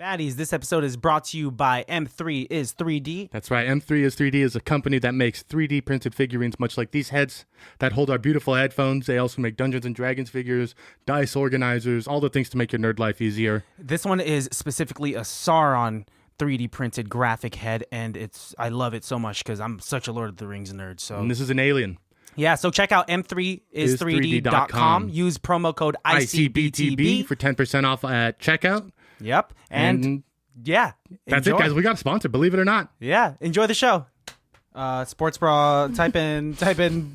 Baddies, this episode is brought to you by M3 is 3D. That's right. M3 is 3D is a company that makes 3D printed figurines much like these heads that hold our beautiful headphones. They also make Dungeons & Dragons figures, dice organizers, all the things to make your nerd life easier. This one is specifically a Sauron 3D printed graphic head, and I love it so much because I'm such a Lord of the Rings nerd. So And this is an alien. yeah, so check out m3is3d.com. Use promo code ICBTB for 10% off at checkout. Yep. And yeah. That's enjoy. it, guys. We got a sponsor, believe it or not. Yeah. Enjoy the show. Sports bra. Type in.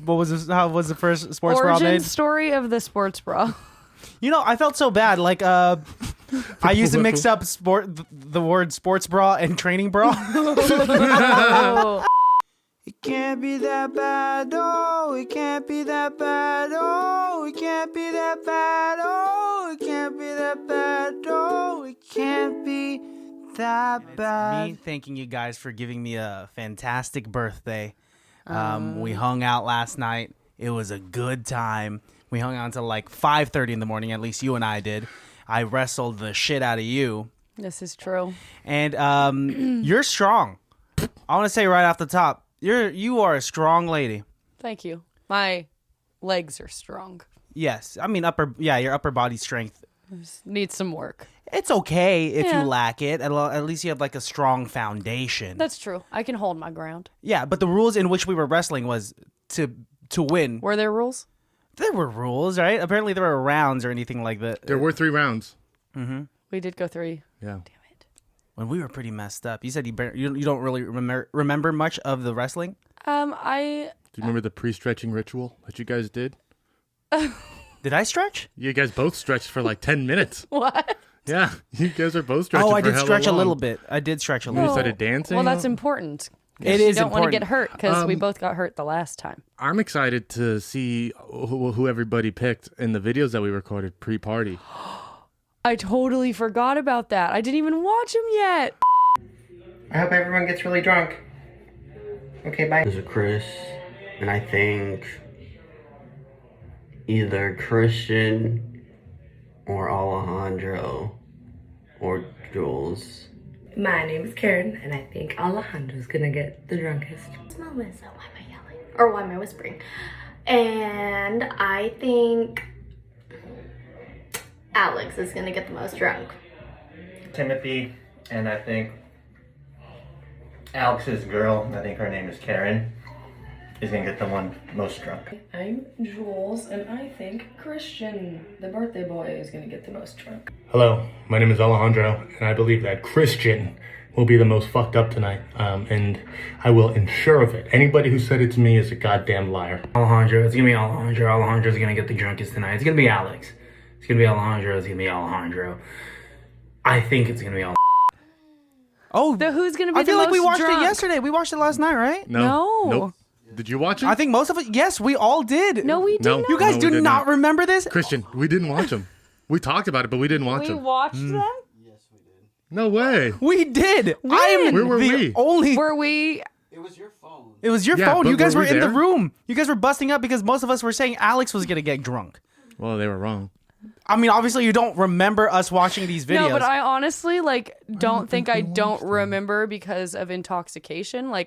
What was this? How was the first sports bra made? Origin story of the sports bra. You know, I felt so bad. Like, I used to mix up the word sports bra and training bra. Oh. It can't be that bad, oh, it can't be that bad, oh, it can't be that bad, oh, it can't be that bad, oh, it can't be that bad. Me thanking you guys for giving me a fantastic birthday. We hung out last night. It was a good time. We hung out until like 5:30 in the morning, at least you and I did. I wrestled the shit out of you. This is true. And you're strong. I want to say right off the top, you are a strong lady. Thank you. My legs are strong. Yes. I mean, your upper body strength. Needs some work. It's okay if Yeah. you lack it. At least you have like a strong foundation. That's true. I can hold my ground. Yeah, but the rules in which we were wrestling was to win. Were there rules? There were rules, right? Apparently there were rounds or anything like that. There were 3 rounds. Mm-hmm. We did go 3. Yeah. Damn it. When we were pretty messed up. You said you don't really remember much of the wrestling? Do you remember the pre-stretching ritual that you guys did? Did I stretch? You guys both stretched for like 10 minutes. What? Yeah, you guys are both stretching. Oh, I for did hella stretch a long. little bit. I did stretch a You little. started dancing. Well, that's important. It You is don't want to important. get hurt because we both got hurt the last time. I'm excited to see who everybody picked in the videos that we recorded pre-party. I totally forgot about that. I didn't even watch them yet. I hope everyone gets really drunk. Okay, bye. There's a Chris, and I think either Christian or Alejandro or Jules. My name is Karen, and I think Alejandro's gonna get the drunkest. It's Melissa. Why am I yelling? Or why am I whispering? And I think Alex is gonna get the most drunk. Timothy, and I think Alex's girl, I think her name is Karen, is gonna get the one most drunk. I'm Jules, and I think Christian, the birthday boy, is gonna get the most drunk. Hello, my name is Alejandro, and I believe that Christian will be the most fucked up tonight, and I will ensure of it. Anybody who said it to me is a goddamn liar. Alejandro. It's going to be Alejandro. Alejandro's going to get the drunkest tonight. It's going to be Alex. It's going to be Alejandro. It's going to be Alejandro. I think it's going to be Alejandro. Oh, Who's going to be I the feel like we most watched drunk? it yesterday. We watched it last night, right? No. Nope. Did you watch it? I think most of it. Yes, we all did. No, we did No. not. You guys No, we do did not not. remember this? Christian, we didn't watch them. We talked about it, but we didn't watch We them. watched them? No way. We did. I am Where were the we? only. Were we? It was your Yeah, phone. but You guys were were we in the there? room. You guys were busting up because most of us were saying Alex was going to get drunk. Well, they were wrong. I mean, obviously, you don't remember us watching these videos. No, but I honestly don't think I don't remember because of intoxication. I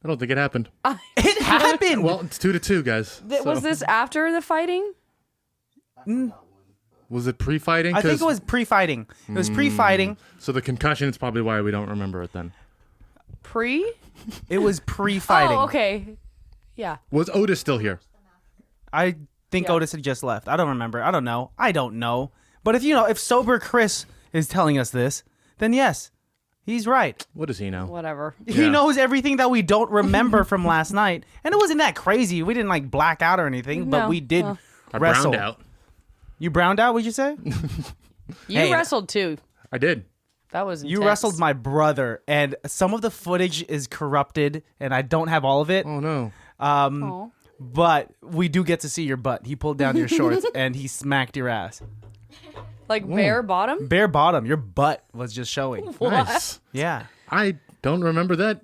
don't think it happened. It happened. Well, it's 2-2, guys. Was this after the fighting? Was it pre-fighting? I think it was pre-fighting. It was pre-fighting. So the concussion is probably why we don't remember it then. Pre? It was pre-fighting. Oh, okay. Yeah. Was Otis still here? I think Otis had just left. I don't remember. I don't know. But if sober Chris is telling us this, then yes, he's right. What does he know? Whatever. He Yeah. knows everything that we don't remember from last night. And it wasn't that crazy. We didn't black out or anything, but No. we did I wrestle. browned out. You browned out, would you say? You Hey. wrestled too. I did. That was You intense. wrestled my brother, and some of the footage is corrupted, and I don't have all of it. Oh, no. Aw. But we do get to see your butt. He pulled down your shorts, and he smacked your ass. Like bare bottom? Bare bottom. Your butt was just showing. Nice. Yeah. I don't remember that.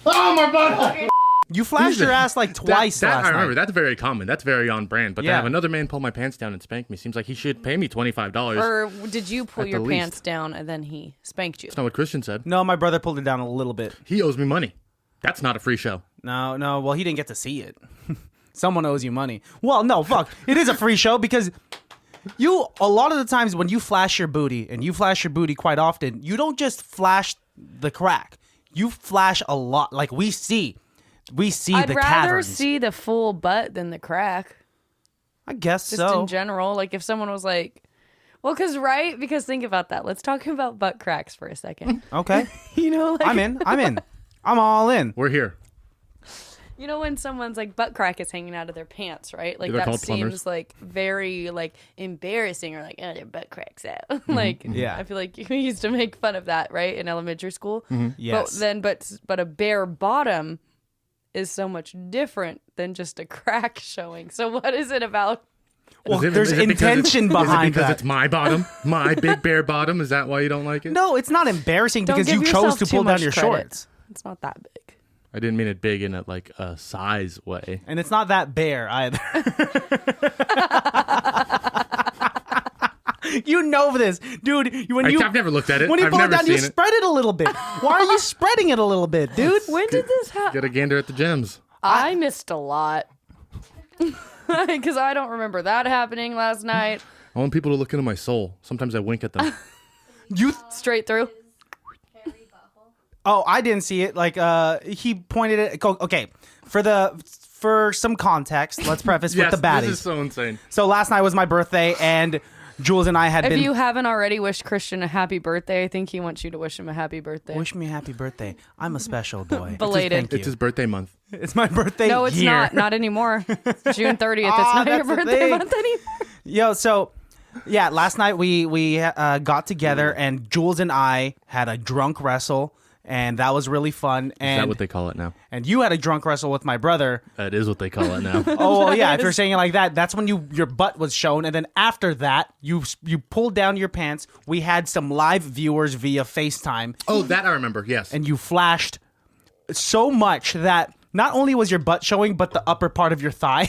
Oh, my butt! You flashed your ass like twice that last I remember. night. That's very common. That's very on brand. But to Yeah. have another man pull my pants down and spank me seems like he should pay me $25. Or did you pull At your the pants least. down and then he spanked you? That's not what Christian said. No, my brother pulled it down a little bit. He owes me money. That's not a free show. No. Well, he didn't get to see it. Someone owes you money. Well, no, fuck. It is a free show because a lot of the times when you flash your booty, and you flash your booty quite often, you don't just flash the crack. You flash a lot. Like we see I'd the rather caverns. see the full butt than the crack. I guess Just so. in general. Like if someone was like, well, because think about that. Let's talk about butt cracks for a second. Okay. You know, like, I'm in. I'm all in. We're here. You know when someone's like butt crack is hanging out of their pants, right? Like They're that called seems plumbers. like very like embarrassing, or like, oh, their butt cracks out. Like, Yeah. I feel like we used to make fun of that, right, in elementary school. Yes. But a bare bottom is so much different than just a crack showing. So what is it about? Well, Is it- there's is it because intention it's- behind Is it because that. it's my bottom? My big bare bottom? Is that why you don't like it? No, it's not embarrassing Don't because give you chose yourself to too pull down much your credit. shorts. It's not that big. I didn't mean it big in a size way. And it's not that bare either. You know this, dude. I've never looked at it. When you I've pull it never down, you seen it. spread it a little bit. Why are you spreading it a little bit, dude? When did this happen? Get a gander at the gyms. I missed a lot. Because I don't remember that happening last night. I want people to look into my soul. Sometimes I wink at them. You. Straight through. Oh, I didn't see it. Like, he pointed it. Okay, for some context, let's preface Yes, with the baddies. this is so insane. So last night was my birthday, and Jules and I had If been. you haven't already wished Christian a happy birthday, I think he wants you to wish him a happy birthday. Wish me a happy birthday. I'm a special boy. Belated. Thank you. It's his birthday month. It's my birthday. No, it's year. not. Not anymore. It's June 30th. Ah, It's not your that's the birthday thing. month anymore. Yo, so yeah, last night we got together and Jules and I had a drunk wrestle, and that was really fun. Is And that what they call it now? and you had a drunk wrestle with my brother. That is what they call it now. Oh well, yeah, if you're saying it like that, that's when your butt was shown, and then after that, you pulled down your pants. We had some live viewers via FaceTime, Oh, that I remember. Yes. and you flashed so much that not only was your butt showing, but the upper part of your thigh.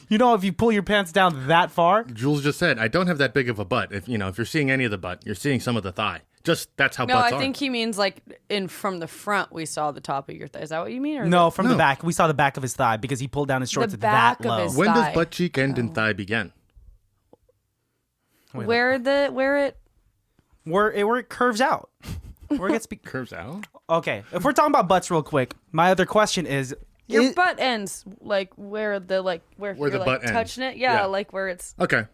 You know, if you pull your pants down that far. Jules just said, I don't have that big of a butt. If you're seeing any of the butt, you're seeing some of the thigh. Just that's how No, butts I are. think he means like from the front we saw the top of your thigh. Is that what you mean? Or No, from the No. back. We saw the back of his thigh because he pulled down his shorts The at back that of low. his- When thigh. does butt cheek end and thigh begin? where it Where it curves out. Where it gets Curves out? Okay, if we're talking about butts real quick, my other question is your butt ends like where Where you're the like butt ends. touching it. Yeah, Yeah. like where it's Okay.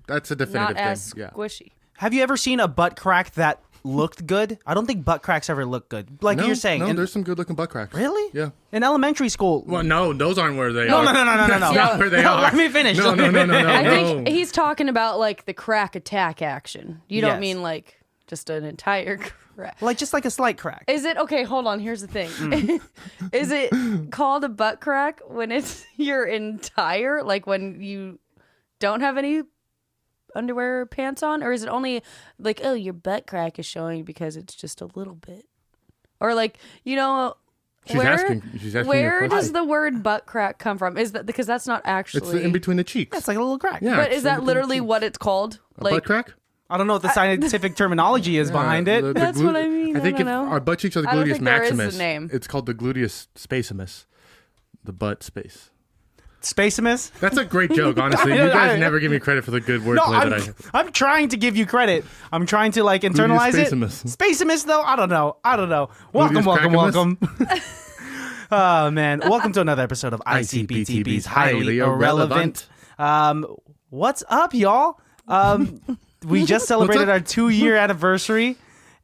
That's a definitive not as thing. Yeah. squishy. have you ever seen a butt crack that looked good? I don't think butt cracks ever look good. Like No, you're saying. No, in- there's some good looking butt cracks. Really? Yeah. In elementary school. Well, no, those aren't where they No, are. no. That's not where they No, are. let me finish. No, no, no, no, no. I no. think he's talking about like the crack attack action. You don't Yes. mean like just an entire crack. Like just like a slight crack. Is it okay? Hold on. Here's the thing. Is it called a butt crack when it's your entire, like when you don't have any underwear or pants on, or is it only like, oh, your butt crack is showing because it's just a little bit, or like She's where asking you a where question. does the word butt crack come from? Is that because that's not It's actually? in between the cheeks. It's like a little crack. Yeah. but it's is in that between literally the cheeks. what it's called? A butt crack? I don't know what the scientific terminology is behind it. That's what I mean. I think I don't know. our butt cheeks are the I don't gluteus think there is a maximus. name. It's called the gluteus spacimus. The butt space. Spacimus? That's a great joke, honestly. You guys never give me credit for the good No, wordplay that I. I'm trying to give you credit. I'm trying to like internalize it. spacimus. Spacimus, though, I don't know. Welcome, Gluteus welcome, crackimus? welcome. Oh man, welcome to another episode of ICBTB's Highly Irrelevant. What's up, y'all? We just celebrated our 2-year anniversary,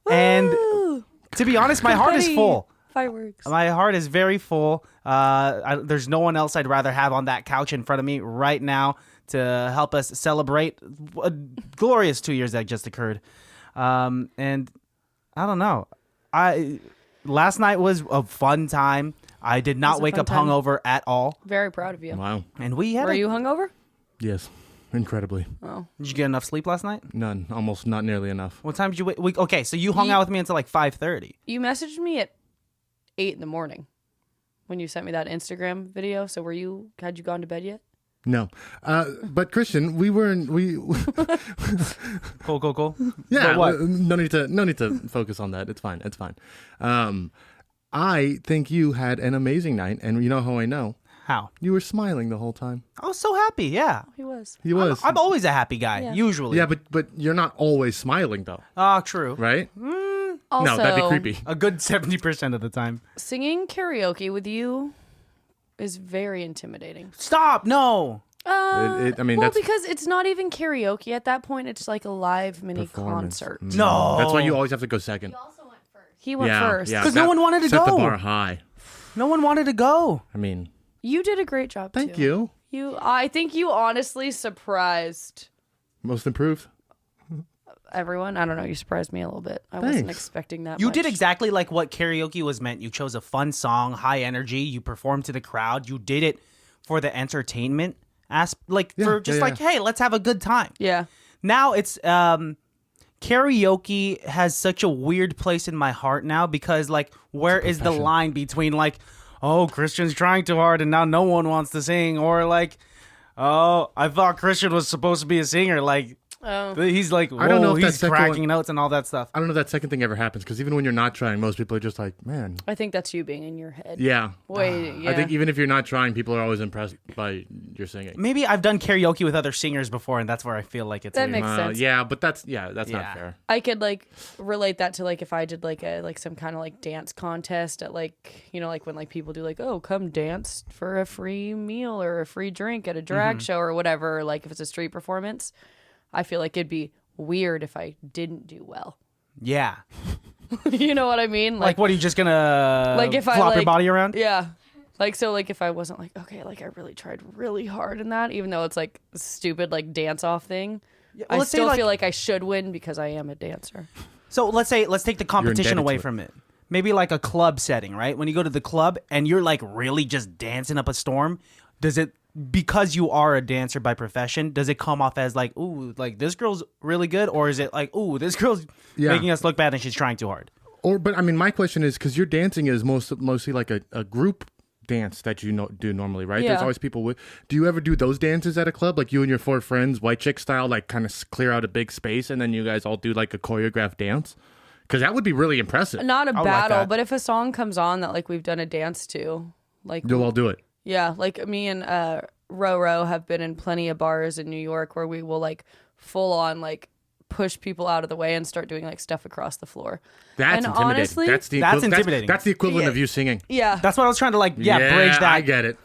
and to be honest, my heart is Confetti. full. Fireworks. My heart is very full. There's no one else I'd rather have on that couch in front of me right now to help us celebrate a glorious 2 years that just occurred. And I don't know. Last night was a fun time. I did not was a wake fun up time. hungover at all. Very proud of you. Wow. And we had Were you hungover? Yes. Incredibly. Oh. Did you get enough sleep last night? None. Almost not nearly enough. What time did you wake? Okay, so you hung out with me until like 5:30. You messaged me at 8 in the morning. when you sent me that Instagram video. So had you gone to bed yet? No, but Christian, we Cool. yeah. But what? No need to focus on that. It's fine. I think you had an amazing night, and you know how I know? How? You were smiling the whole time. I was so happy. Yeah. He was. He was. I'm always a happy guy. Yeah. Usually. Yeah, but you're not always smiling though, Oh, true. right? Also, No, that'd be creepy. A good 70% of the time. singing karaoke with you is very intimidating. Stop. No. I mean, Well, that's because it's not even karaoke at that point. It's like a live mini performance. concert. No. That's why you always have to go second. He went first. Yeah, 'Cause no one wanted to set the go. bar high. No one wanted to go. I mean, You did a great job. thank too. you. I think you honestly surprised Most improved. everyone. I don't know. You surprised me a little bit. I wasn't Thanks. expecting that. You much. did exactly like what karaoke was meant. You chose a fun song, high energy. You performed to the crowd. You did it for the entertainment hey, let's have a good time. Yeah. Now it's karaoke has such a weird place in my heart now because like where is the line between like, oh, Christian's trying too hard and now no one wants to sing, or like, oh, I thought Christian was supposed to be a singer, like he's like, I don't know whoa, if he's that second cracking one- notes and all that stuff. I don't know if that second thing ever happens because even when you're not trying, most people are just like, man, I think that's you being in your head. yeah. Wait, yeah. I think even if you're not trying, people are always impressed by your singing. Maybe I've done karaoke with other singers before, and that's where I feel like it's That weird. makes sense. Yeah, but that's Yeah. not fair. I could like relate that to like if I did like some kind of like dance contest at like, you know, like when like people do like, oh, come dance for a free meal or a free drink at a drag show or whatever, or like if it's a street performance. I feel like it'd be weird if I didn't do well. Yeah. You know what I mean? Like, what are you just gonna like if I flop your like- body around? Yeah. Like, so like if I wasn't like, okay, like I really tried really hard in that, even though it's like a stupid like dance off thing, I let's say, still like- feel like I should win because I am a dancer. So let's take the competition indebted away to it. from it. Maybe like a club setting, right? When you go to the club and you're like really just dancing up a storm, does it, because you are a dancer by profession, does it come off as like, ooh, like this girl's really good, or is it like, ooh, this girl's Yeah. making us look bad and she's trying too hard? But I mean, my question is because your dancing is mostly like a group dance that you do normally, right? Yeah. There's always people with. Do you ever do those dances at a club, like you and your 4 friends, white chick style, like kind of clear out a big space and then you guys all do like a choreographed dance? Because that would be really impressive. Not a like battle, that. but if a song comes on that like we've done a dance to, like You'll all do it. yeah, like me and Roro have been in plenty of bars in New York where we will like full on like push people out of the way and start doing like stuff across the floor. That's And intimidating. honestly- That's intimidating. That's the equivalent of you singing. Yeah, That's what I was trying to like, bridge that. I get it.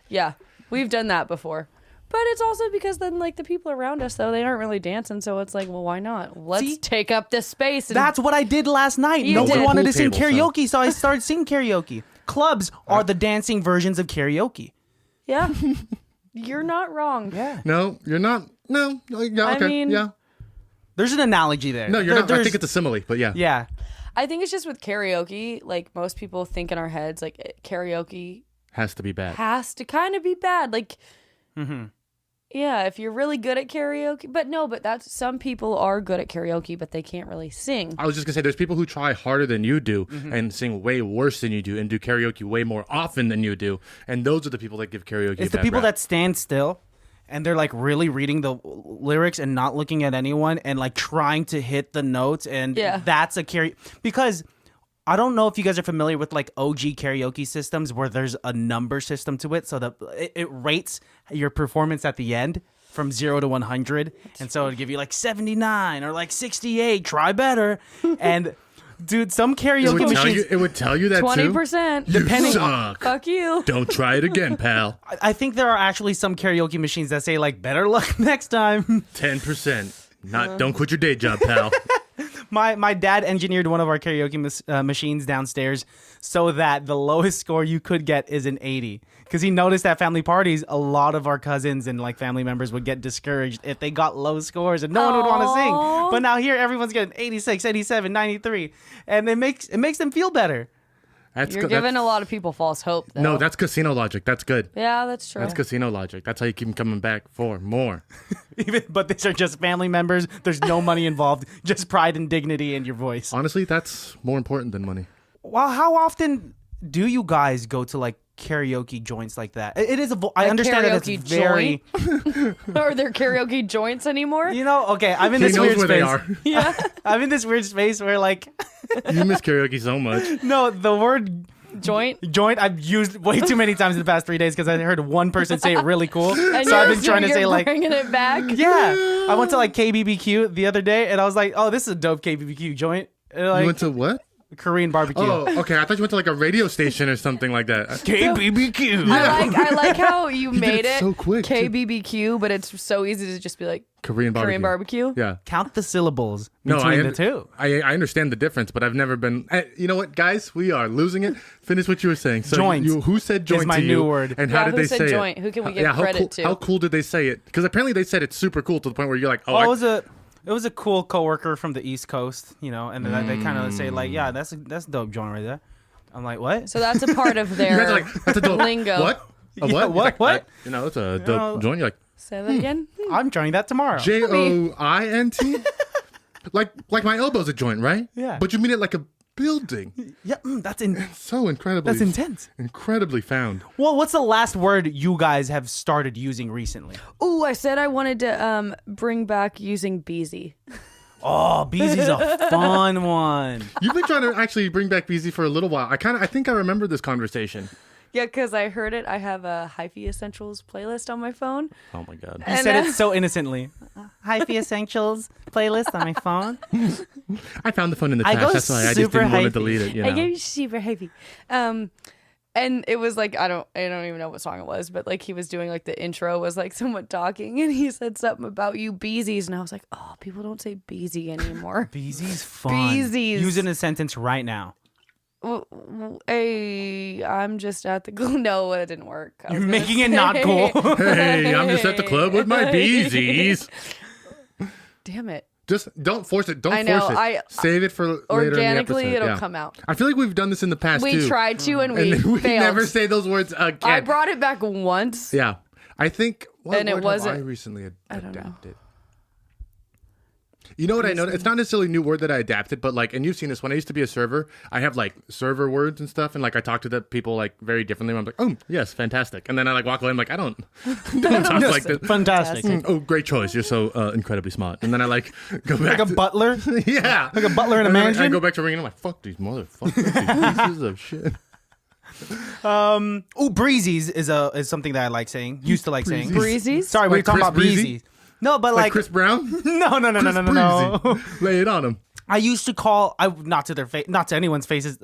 yeah, we've done that before. But it's also because then like the people around us though, they aren't really dancing, so it's like, well, why not? Let's See? take up this space. And That's what I did last night. You No one did. wanted to Pool sing table, karaoke, so I started singing karaoke. Clubs are the dancing versions of karaoke. yeah, you're not wrong. Yeah. No, you're not. No. Yeah, I okay. mean- yeah. There's an analogy there. No, you're not. I There's- think it's a simile, but yeah. Yeah. I think it's just with karaoke, like most people think in our heads, like karaoke Has to be bad. has to kind of be bad. Like, yeah, if you're really good at karaoke, but that's some people are good at karaoke, but they can't really sing. I was just gonna say, there's people who try harder than you do and sing way worse than you do and do karaoke way more often than you do, and those are the people that give karaoke. It's a the bad people rap. that stand still and they're like really reading the lyrics and not looking at anyone and like trying to hit the notes, and Yeah. that's a because I don't know if you guys are familiar with like OG karaoke systems where there's a number system to it, so that it rates your performance at the end from 0 to 100, and so it'll give you like 79 or like 68. Try better, and dude, some karaoke machines. It would tell you that 20%. too. Depending- You suck. Fuck you. Don't try it again, pal. I think there are actually some karaoke machines that say like better luck next time. 10%. Don't quit your day job, pal. My dad engineered one of our karaoke machines downstairs so that the lowest score you could get is an 80. Because he noticed at family parties, a lot of our cousins and like family members would get discouraged if they got low scores and no one would want to sing. Aw. But now here, everyone's getting 86, 87, 93. And it makes them feel better. That's You're good. giving a lot of people false hope, though. No, that's casino logic. That's good. Yeah, that's true. That's casino logic. That's how you keep them coming back for more. But these are just family members. There's no money involved. Just pride and dignity in your voice. Honestly, that's more important than money. Well, how often do you guys go to like karaoke joints like that? It is I understand that it's very. Are there karaoke joints anymore? You know, okay, I'm in He this knows weird where they space. are. Yeah. I'm in this weird space where like, You miss karaoke so much. no, the word Joint. I've used way too many times in the past 3 days because I heard one person say it really cool. And So I've been trying to you're say like, bringing it back. yeah. I went to like KBBQ the other day and I was like, oh, this is a dope KBBQ joint. And, like, You went to what? Korean barbecue. Oh, okay. I thought you went to like a radio station or something like that. KBBQ. I like how you did made it it so quick, too. KBBQ, but it's so easy to just be like Korean barbecue. Korean barbecue. Yeah. Count the syllables No, between I, the two. I understand the difference, but I've never been. You know what, guys? We are losing it. Finish what you were saying. So Joint who said joint is my to you? new word. And Yeah, how did who they said say joint? it? Who can we give how credit cool, to? How cool did they say it? Because apparently they said it's super cool to the point where you're like, oh, It was a cool coworker from the East Coast, you know, and then they kind of say like, yeah, that's a dope joint right there. I'm like, what? So that's a part of you their guys are like, that's a dope lingo. What? A Yeah, what? what? Like, What? You know, it's a dope joint. You're like Say that again. I'm trying that tomorrow. JOINT. like my elbow's a joint, right? Yeah. But you mean it like a building. Yeah, So incredibly. That's intense. Incredibly found. Well, what's the last word you guys have started using recently? Ooh, I said I wanted to bring back using Beezy. Oh, Beezy's a fun one. You've been trying to actually bring back BZ for a little while. I think I remember this conversation. Yeah, because I heard it. I have a Hyphy Essentials playlist on my phone. Oh my god. You said it so innocently. Hyphy Essentials playlist on my phone. I found the phone in the I trash. go That's why I just super didn't want to hyphy. delete it. You I know? gave you super heavy. And it was like I don't even know what song it was, but like he was doing like the intro was like someone talking and he said something about you beezies and I was like, oh, people don't say beezy anymore. Beezy's fun. Beezies. Use it in a sentence right now. Hey, I'm just at the no, it didn't work. You're making it not cool. Hey, I'm just at the club with my beezies. Damn it. Just don't force it. Don't I know, force it. Save it for later Organically, in the episode. it'll come out. I feel like we've done this in the past too. We tried to and we and we failed. never say those words again. I brought it back once. Yeah, I think. What And it word wasn't- have I recently I don't know. adapted? You know what I noticed? It's not necessarily a new word that I adapted, but like, and you've seen this. When I used to be a server, I have like server words and stuff, and like I talk to the people like very differently. I'm like, oh yes, fantastic, and then I like walk away. I'm like, I don't talk like this. Fantastic. Oh, great choice. You're so incredibly smart. And then I like go back. Like a butler? Yeah, Like a butler in a And then mansion? I go back to ringing. I'm like, fuck these motherfuckers, these pieces of shit. Breezies is something that I like saying. Used to like saying. Breezies? Sorry, we were Like talking Chris about Breezy? Beezies. No, but Like like Chris Brown. no. Breezy. Lay it on him. I used to call not to their face, not to anyone's faces.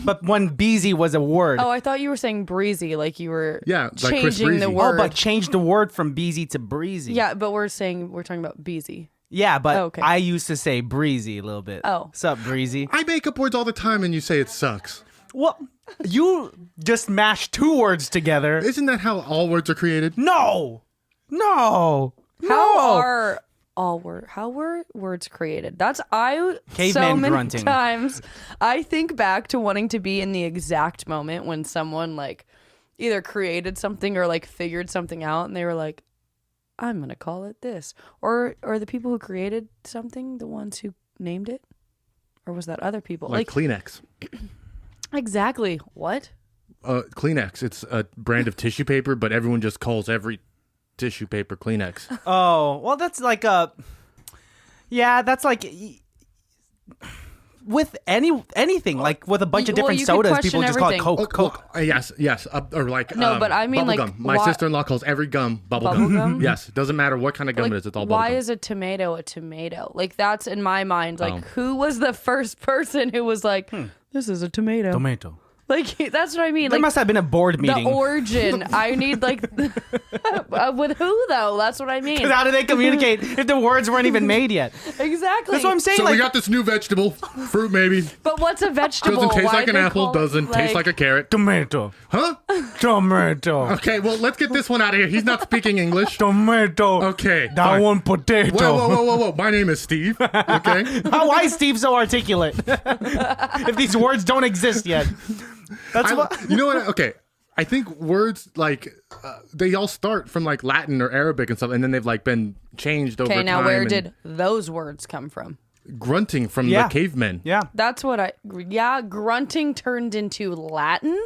But when Beezy was a word. Oh, I thought you were saying breezy, like you were Yeah, like Chris changing the Breezy. word. but change the word from Beezy to Breezy. Yeah, but we're talking about Beezy. Yeah, but Oh, okay. I used to say Breezy a little bit. Oh. Sup, Breezy? I make up words all the time, and you say it sucks. Well, you just mashed two words together. Isn't that how all words are created? No. How were words created? That's so Caveman many grunting. times I think back to wanting to be in the exact moment when someone like either created something or like figured something out and they were like, I'm gonna call it this. Or the people who created something the ones who named it? Or was that other people? Like Kleenex. Exactly. What? Kleenex. It's a brand of tissue paper, but everyone just calls every tissue paper Kleenex. Oh, well, that's like that's like with anything, like with a bunch of Well, different you could sodas, question people just call it everything. Coke. Yes. Or like No, but I mean, bubble like, gum. My why- sister-in-law calls every gum bubble Bubble gum. gum? Yes, doesn't matter what kind of gum Like, it is. It's all bubble why gum. is a tomato a tomato? Like that's in my mind. Like Oh. who was the first person who was like, this is a tomato? Tomato. Like that's what I mean. There Like must have been a board meeting. the origin. I need like with who though? That's what I mean. How do they communicate if the words weren't even made yet? Exactly. That's what I'm saying. So like, we got this new vegetable, fruit maybe. But what's a vegetable? Doesn't taste Why'd like an they apple. call it, Doesn't taste like a carrot. tomato. Huh? Tomato. Okay, well, let's get this one out of here. He's not speaking English. Tomato. Okay. That fine. one potato. Whoa. My name is Steve. Okay. Why is Steve so articulate? If these words don't exist yet. That's what. You know what? Okay. I think words like they all start from like Latin or Arabic and stuff, and then they've like been changed over Okay, time. now where and did those words come from? grunting from Yeah. the cavemen. Yeah. That's what grunting turned into Latin.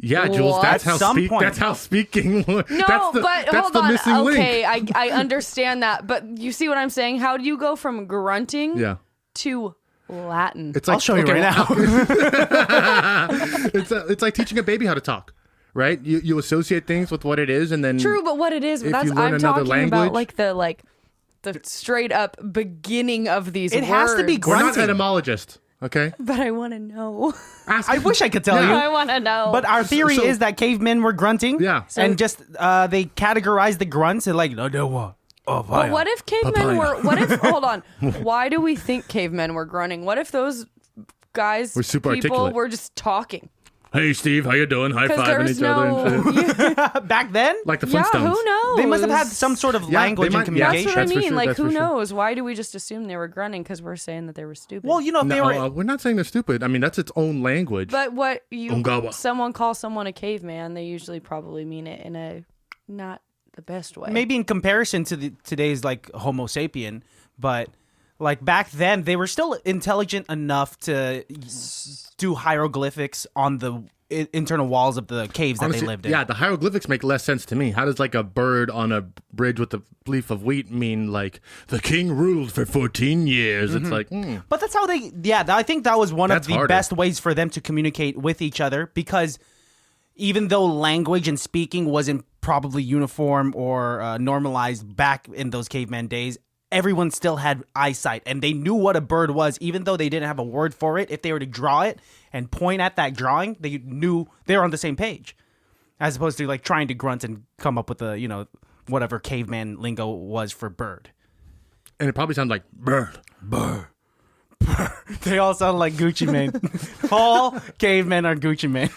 Yeah, Jules, What? that's At how some point. that's how speaking. No, but that's hold the on. missing Okay, link. I understand that, but you see what I'm saying? How do you go from grunting Yeah. to Latin? It's like, I'll show you right now. it's like teaching a baby how to talk, right? You associate things with what it is, and then True, but what it is, if that's you learn I'm another talking about language- like the straight up beginning of these It words. has to be we're not grunting. etymologists, okay? But I want to know. Ask I wish I could tell I you. want to know. But our theory So- is that cavemen were grunting. Yeah. And just they categorized the grunts and like, no, what? Oh, But what if cavemen Papaya. were? What if? Hold on. Why do we think cavemen were grunting? What if those guys, We're super people, articulate. were just talking? Hey, Steve, how you doing? High Because fiving there's each other and shit. no. back then? Like the Yeah, Flintstones. who knows? They must have had some sort of Yeah, language they and might- yeah. That's communication. what I That's for mean. sure, Like, that's who for sure. knows? Why do we just assume they were grunting? Because we're saying that they were stupid. Well, you know, if they No, were. we're not saying they're stupid. I mean, that's its own language. but what Ungawa. someone calls someone a caveman, they usually probably mean it in a not the best way. Maybe in comparison to today's like Homo sapien, but like back then they were still intelligent enough to do hieroglyphics on the internal walls of the caves that Honestly, they lived in. yeah, the hieroglyphics make less sense to me. How does like a bird on a bridge with a leaf of wheat mean like the king ruled for 14 years? It's like, But that's how they. Yeah, I think that was one That's of the harder. best ways for them to communicate with each other because even though language and speaking wasn't probably uniform or normalized back in those caveman days, everyone still had eyesight and they knew what a bird was, even though they didn't have a word for it. If they were to draw it and point at that drawing, they knew they were on the same page, as opposed to like trying to grunt and come up with a whatever caveman lingo was for bird. and it probably sounded like bird. They all sound like Gucci Mane. All cavemen are Gucci Mane.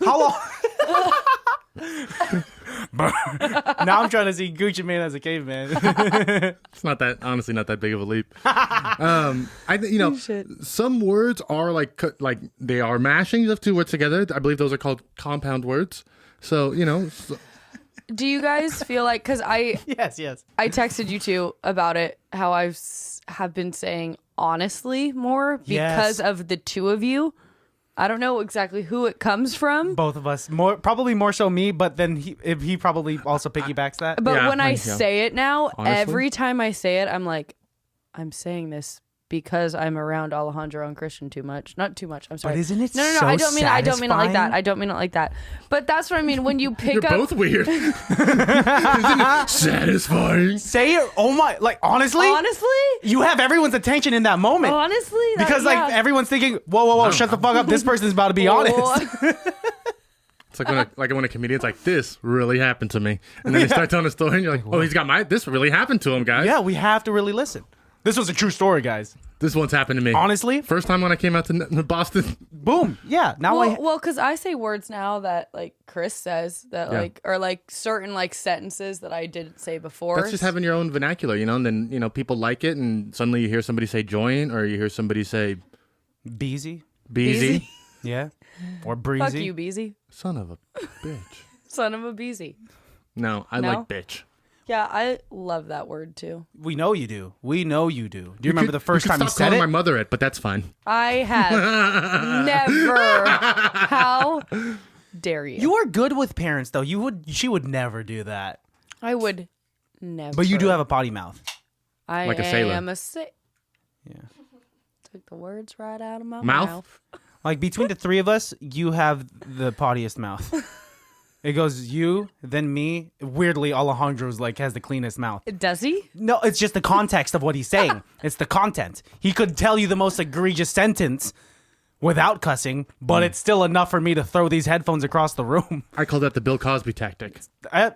How long? Now I'm trying to see Gucci Mane as a caveman. It's not that, honestly, not that big of a leap. Some words are like they are mashings of two words together. I believe those are called compound words. So, Do you guys feel like, because yes. I texted you two about it, how have been saying honestly more because Yes. of the two of you. I don't know exactly who it comes from, Both of us, probably more so me, but then he probably also piggybacks that. but Yeah, when I yeah. say it now, Honestly? every time I say it, I'm like, I'm saying this because I'm around Alejandro and Christian too much. Not too much. I'm sorry. isn't it No. so I don't mean it like that. satisfying? I don't mean it like that. But that's what I mean. When you pick you're up, both weird. Isn't it satisfying? Say it. Oh my! Like honestly, you have everyone's attention in that moment. honestly, that- Because like yeah. everyone's thinking, whoa, shut the fuck up. This person's about to be honest. It's like when a comedian's like, this really happened to me. And then they start telling a story and you're like, oh, this really happened to him, guys. Yeah, we have to really listen. This was a true story, guys. This once happened to me. Honestly, First time when I came out to Boston. boom. Yeah. Now Well, because I say words now that like Chris says that Yeah. like or like certain like sentences that I didn't say before. That's just having your own vernacular, and then, people like it and suddenly you hear somebody say joint or you hear somebody say Beezy. beezy. Yeah. Or breezy. Fuck you, Beezy. Son of a bitch. Son of a Beezy. No, I No? like bitch. Yeah, I love that word too. We know you do. We know you do. Do you remember the first time you stop said calling it? my mother it, but that's fine. I have never. How dare you? You are good with parents, though. She would never do that. I would never. But you do have a potty mouth. I like a sailor. am a Yeah. Took the words right out of my Mouth? mouth. Like between the three of us, you have the pottiest mouth. It goes you, then me. Weirdly, Alejandro's has the cleanest mouth. Does he? No, it's just the context of what he's saying. It's the content. He could tell you the most egregious sentence without cussing, but it's still enough for me to throw these headphones across the room. I call that the Bill Cosby tactic.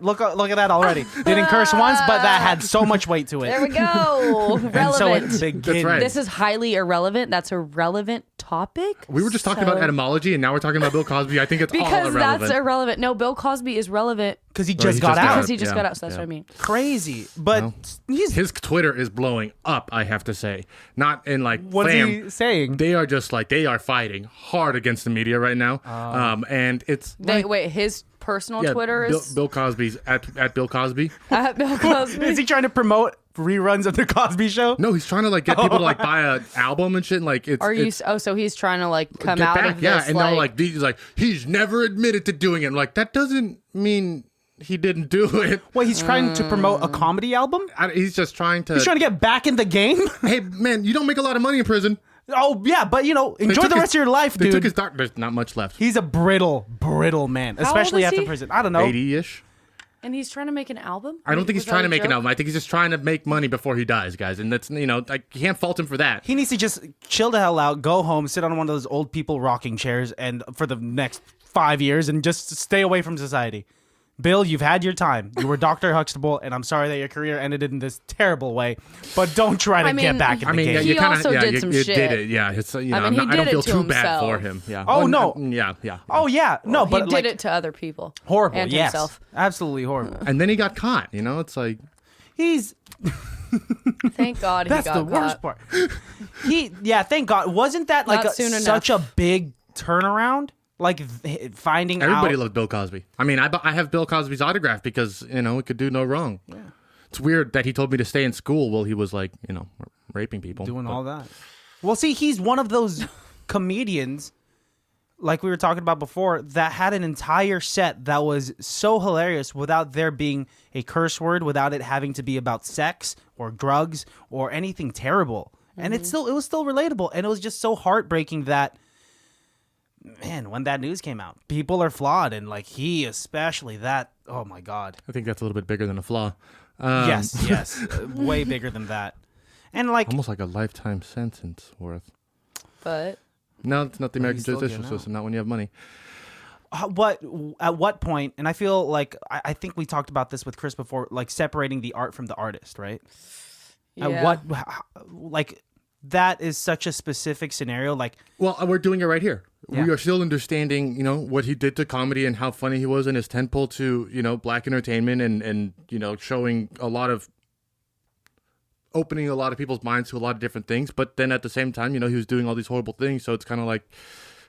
Look at that already. Didn't curse once, but that had so much weight to it. There we go. And so it Relevant. begins. That's right. This is highly irrelevant. That's a relevant topic. We were just talking about etymology and now we're talking about Bill Cosby. I think it's all Because irrelevant. that's irrelevant. No, Bill Cosby is relevant Because he Or just he got just out. got because he just Yeah, got out. So that's yeah. what I mean. Crazy. But Well, he's His Twitter is blowing up, I have to say. Not in what's fam. he saying? They are just they are fighting hard against the media right now. And it's Wait, his personal Twitter Bill, is Bill Cosby's at Bill Cosby. at Bill Cosby. Is he trying to promote reruns of the Cosby Show? No, he's trying to like get people to like buy an album and shit. And, like it's. Are you? it's, Oh, so he's trying to like come get out back, of yeah, this. and they're like, he's like, he's never admitted to doing it. I'm like, that doesn't mean he didn't do it. Well, he's trying to promote a comedy album. He's just trying to. He's trying to get back in the game. Hey man, you don't make a lot of money in prison. Oh yeah, but enjoy the rest of your life, They dude. took his doctor. There's not much left. He's a brittle man, old especially is after he? prison. I don't know. 80-ish. and he's trying to make an album. I don't think he's Was that trying to a make an joke? album. I think he's just trying to make money before he dies, guys. And that's I can't fault him for that. He needs to just chill the hell out, go home, sit on one of those old people rocking chairs, and for the next 5 years, and just stay away from society. Bill, you've had your time. You were Dr. Huxtable, and I'm sorry that your career ended in this terrible way. But don't try to I get mean, back in the game. Yeah, He you kinda, also yeah, did you, some you shit. did it. Yeah, it's mean, I he don't did feel it to too bad himself. for him. Yeah. Oh, no. Yeah. Oh yeah, no, He but did like it to other people. horrible. And Yes, himself. absolutely horrible. And then he got caught. It's like He's Thank God he that's got the worst caught. part. Thank God. Wasn't that like Not soon such enough. a big turnaround? Like finding everybody out. loved Bill Cosby. I mean, I have Bill Cosby's autograph because it could do no wrong. Yeah. It's weird that he told me to stay in school while he was like raping people, doing all that. Well, see, he's one of those comedians, like we were talking about before, that had an entire set that was so hilarious without there being a curse word, without it having to be about sex or drugs or anything terrible. And it was still relatable, and it was just so heartbreaking that, man, when that news came out, people are flawed, and like he especially, that, oh my God. I think that's a little bit bigger than a flaw. Yes, way bigger than that. And like, Almost like a lifetime sentence worth. But No, it's not the American he's still judicial getting out. system. Not when you have money. at what point, and I feel like I think we talked about this with Chris before, like separating the art from the artist, right? yeah. At what, like, that is such a specific scenario. Like, Well, we're doing it right here. Yeah. We are still understanding, what he did to comedy and how funny he was in his tentpole to, black entertainment and showing a lot of, opening a lot of people's minds to a lot of different things. But then at the same time, he was doing all these horrible things. So it's kind of like,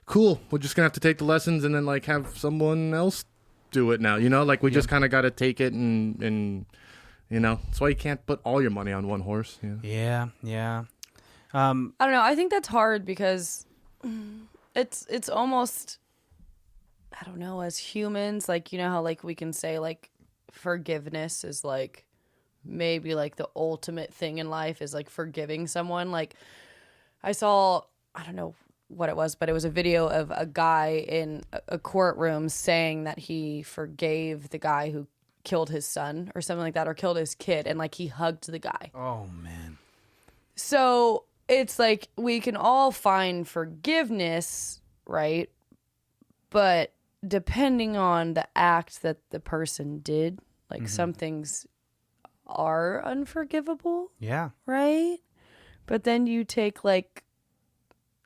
cool, we're just going to have to take the lessons and then like have someone else do it now, like we just kind of got to take it and that's why you can't put all your money on one horse. yeah. I don't know. I think that's hard because it's almost, I don't know, as humans, like, how like we can say like forgiveness is like maybe like the ultimate thing in life is like forgiving someone. Like I saw, I don't know what it was, but it was a video of a guy in a courtroom saying that he forgave the guy who killed his son or something like that, or killed his kid, and like he hugged the guy. Oh man. So it's like we can all find forgiveness, right? But depending on the act that the person did, like some things are unforgivable, Yeah. right? But then you take like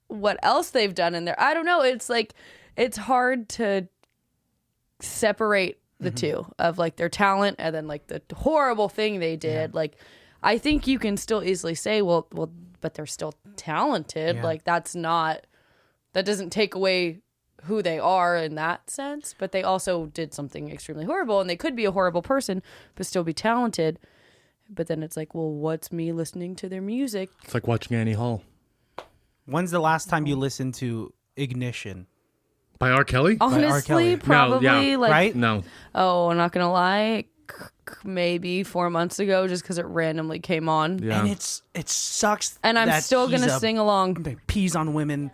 what else they've done in there. I don't know. It's like it's hard to separate the two of like their talent and then like the horrible thing they did. Yeah. Like I think you can still easily say, well, but they're still talented. Yeah. Like that doesn't take away who they are in that sense, but they also did something extremely horrible, and they could be a horrible person but still be talented. But then it's like, well, what's me listening to their music? It's like watching Annie Hall. When's the last time you listened to Ignition? By R. Kelly? Honestly, Kelly. probably No, yeah. like, Right? No. oh, I'm not gonna lie, maybe 4 months ago, just because it randomly came on, Yeah. And it sucks. and I'm that still he's gonna a sing along. pees on women.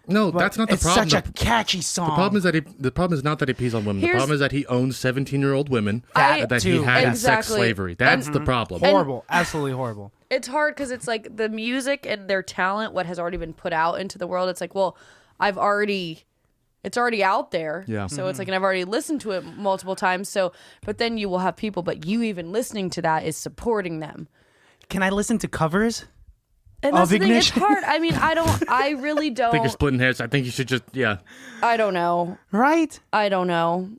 No, But that's not the it's problem. such a catchy song. The problem is not that he pees on women. The Here's- problem is that he owns 17-year-old women That that he too. had in Exactly. sex slavery. That's the problem. Horrible. Absolutely horrible. It's hard because it's like the music and their talent, what has already been put out into the world. It's like, well, it's already out there. Yeah. So it's like, and I've already listened to it multiple times. So, but then you will have people, but you even listening to that is supporting them. Can I listen to covers? And that's Of the thing, it's Ignition? hard. I mean, I really I think you're don't, splitting hairs. I think you should just, I don't know. Right? I don't know.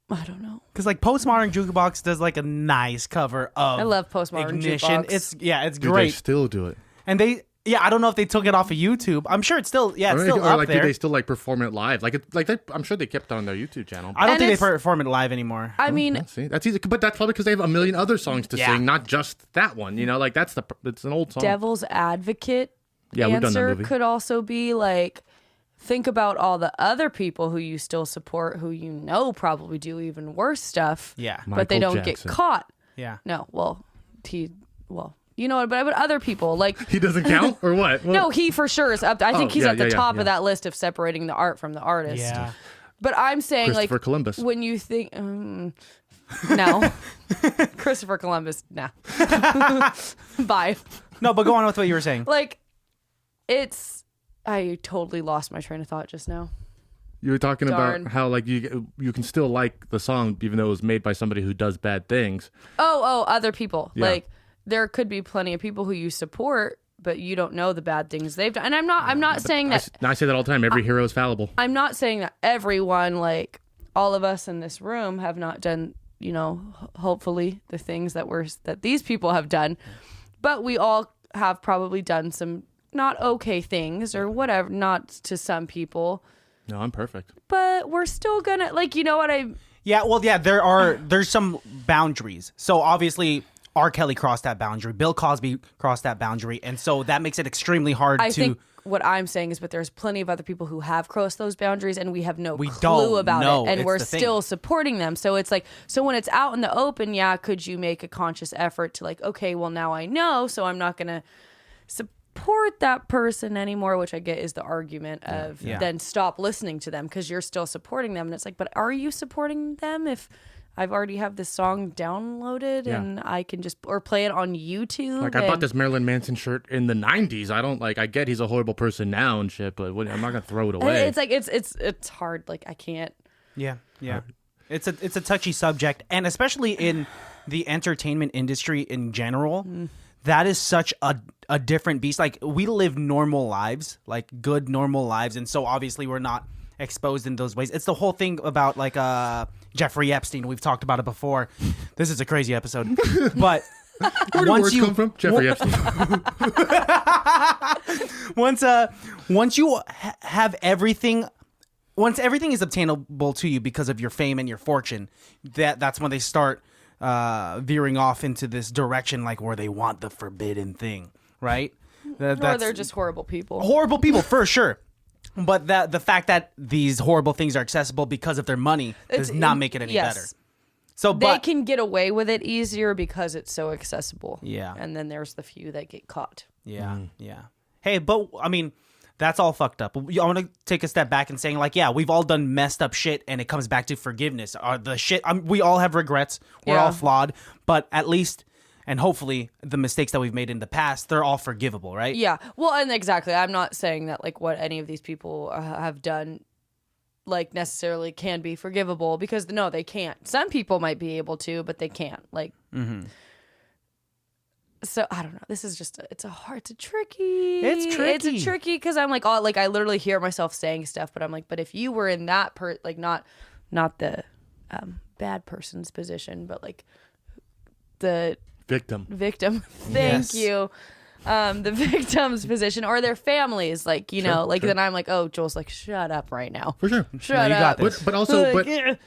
Because like Postmodern Jukebox does like a nice cover of I love Postmodern Ignition. Jukebox. It's Do they great. still do it? And Yeah, I don't know if they took it off of YouTube. I'm sure it's still it's still or up like there. do they still like perform it live? I'm sure they kept it on their YouTube channel. I don't And think they it's- perform it live anymore. I mean, See, that's easy, but that's probably because they have a million other songs to Yeah. sing, not just that one. You know, like it's an old song. devil's advocate Yeah, we've done that answer movie. could also be like, think about all the other people who you still support who probably do even worse stuff. Yeah. But they Michael don't Jackson. get caught. Yeah. No, you know what, but other people like He doesn't count or what? no, he for sure is up. I think he's yeah, at the yeah, top yeah. of that list of separating the art from the artist. Yeah. But I'm saying like Christopher Columbus. when you think no, Christopher Columbus, nah. Bye. No, but go on with what you were saying. Like I totally lost my train of thought just now. You were talking Darn. about how like you can still like the song even though it was made by somebody who does bad things. Oh, other people. Yeah. Like there could be plenty of people who you support, but you don't know the bad things they've done. And I'm not saying that I say that all the time. Every hero is fallible. I'm not saying that everyone, like all of us in this room, have not done, hopefully the things that these people have done, but we all have probably done some not okay things or whatever, not to some people, No, I'm perfect. but we're still gonna what I. Yeah, well, yeah, there's some boundaries. So obviously, R. Kelly crossed that boundary. Bill Cosby crossed that boundary, and so that makes it extremely hard I to. think what I'm saying is, but there's plenty of other people who have crossed those boundaries, and we have no clue don't about know. it, and It's we're the thing. still supporting them. So it's like, so when it's out in the open, yeah, could you make a conscious effort to like, okay, well now I know, so I'm not gonna support that person anymore, which I get is the argument of then stop listening to them because you're still supporting them, and it's like, but are you supporting them if I've already have this song downloaded and I can just or play it on YouTube? Like I bought this Marilyn Manson shirt in the 90s. I don't like. I get he's a horrible person now and shit, but I'm not gonna throw it away. It's like it's hard. Like I can't. Yeah. It's a touchy subject, and especially in the entertainment industry in general, that is such a different beast. Like we live normal lives, like good normal lives, and so obviously we're not exposed in those ways. It's the whole thing about like Jeffrey Epstein. We've talked about it before. This is a crazy episode, but Where do words come from? Jeffrey Epstein. once you have everything. Once everything is obtainable to you because of your fame and your fortune, that's when they start veering off into this direction, like where they want the forbidden thing, right? Or they're just horrible people. Horrible people, for sure. But the fact that these horrible things are accessible because of their money does not make it any better. So, they can get away with it easier because it's so accessible. Yeah. And then there's the few that get caught. Yeah. Hey, but I mean, that's all fucked up. I want to take a step back and saying, like, yeah, we've all done messed up shit, and it comes back to forgiveness. We all have regrets. We're all flawed, but at least, and hopefully, the mistakes that we've made in the past, they're all forgivable, right? Yeah. Well, and exactly. I'm not saying that like what any of these people have done like necessarily can be forgivable because no, they can't. Some people might be able to, but they can't. Like. So I don't know. This is just it's tricky. It's tricky. It's tricky because I'm like, oh, like I literally hear myself saying stuff, but I'm like, but if you were in that like not the bad person's position, but like the Victim. Thank you. The victim's position or their families, like then I'm like, oh, Joel's like, shut up right now. For sure. Shut you up. got this. But also, Like, but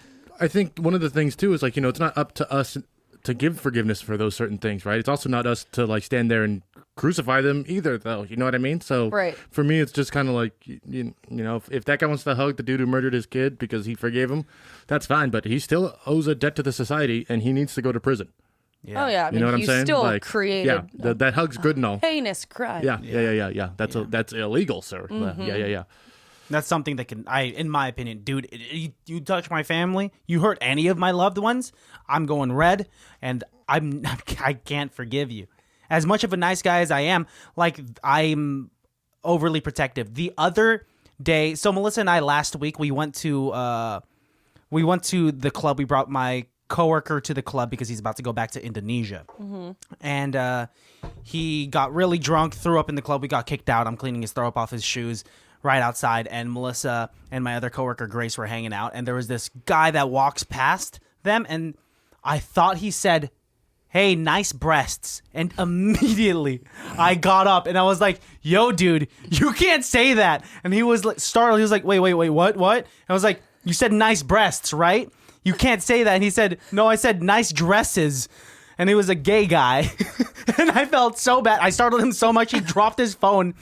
I think one of the things too is like it's not up to us to give forgiveness for those certain things, right? It's also not us to like stand there and crucify them either, though. You know what I mean? So Right. for me, it's just kind of like if that guy wants to hug the dude who murdered his kid because he forgave him, that's fine. But he still owes a debt to the society, and he needs to go to prison. Oh yeah, I mean, You know what I'm you saying? still Like, created that hug's good and all. heinous crime. Yeah. That's illegal, sir. Yeah. That's something that in my opinion, dude, you touch my family, you hurt any of my loved ones, I'm going red, and I can't forgive you. As much of a nice guy as I am, like I'm overly protective. The other day, so Melissa and I last week we went to the club. We brought my coworker to the club because he's about to go back to Indonesia, and he got really drunk, threw up in the club. We got kicked out. I'm cleaning his throw up off his shoes right outside, and Melissa and my other coworker Grace were hanging out, and there was this guy that walks past them, and I thought he said hey, nice breasts. And immediately I got up and I was like, yo, dude, you can't say that. And he was like startled. He was like, wait, what? And I was like, you said nice breasts, right? You can't say that. And he said, no, I said nice dresses. And he was a gay guy. And I felt so bad. I startled him so much he dropped his phone,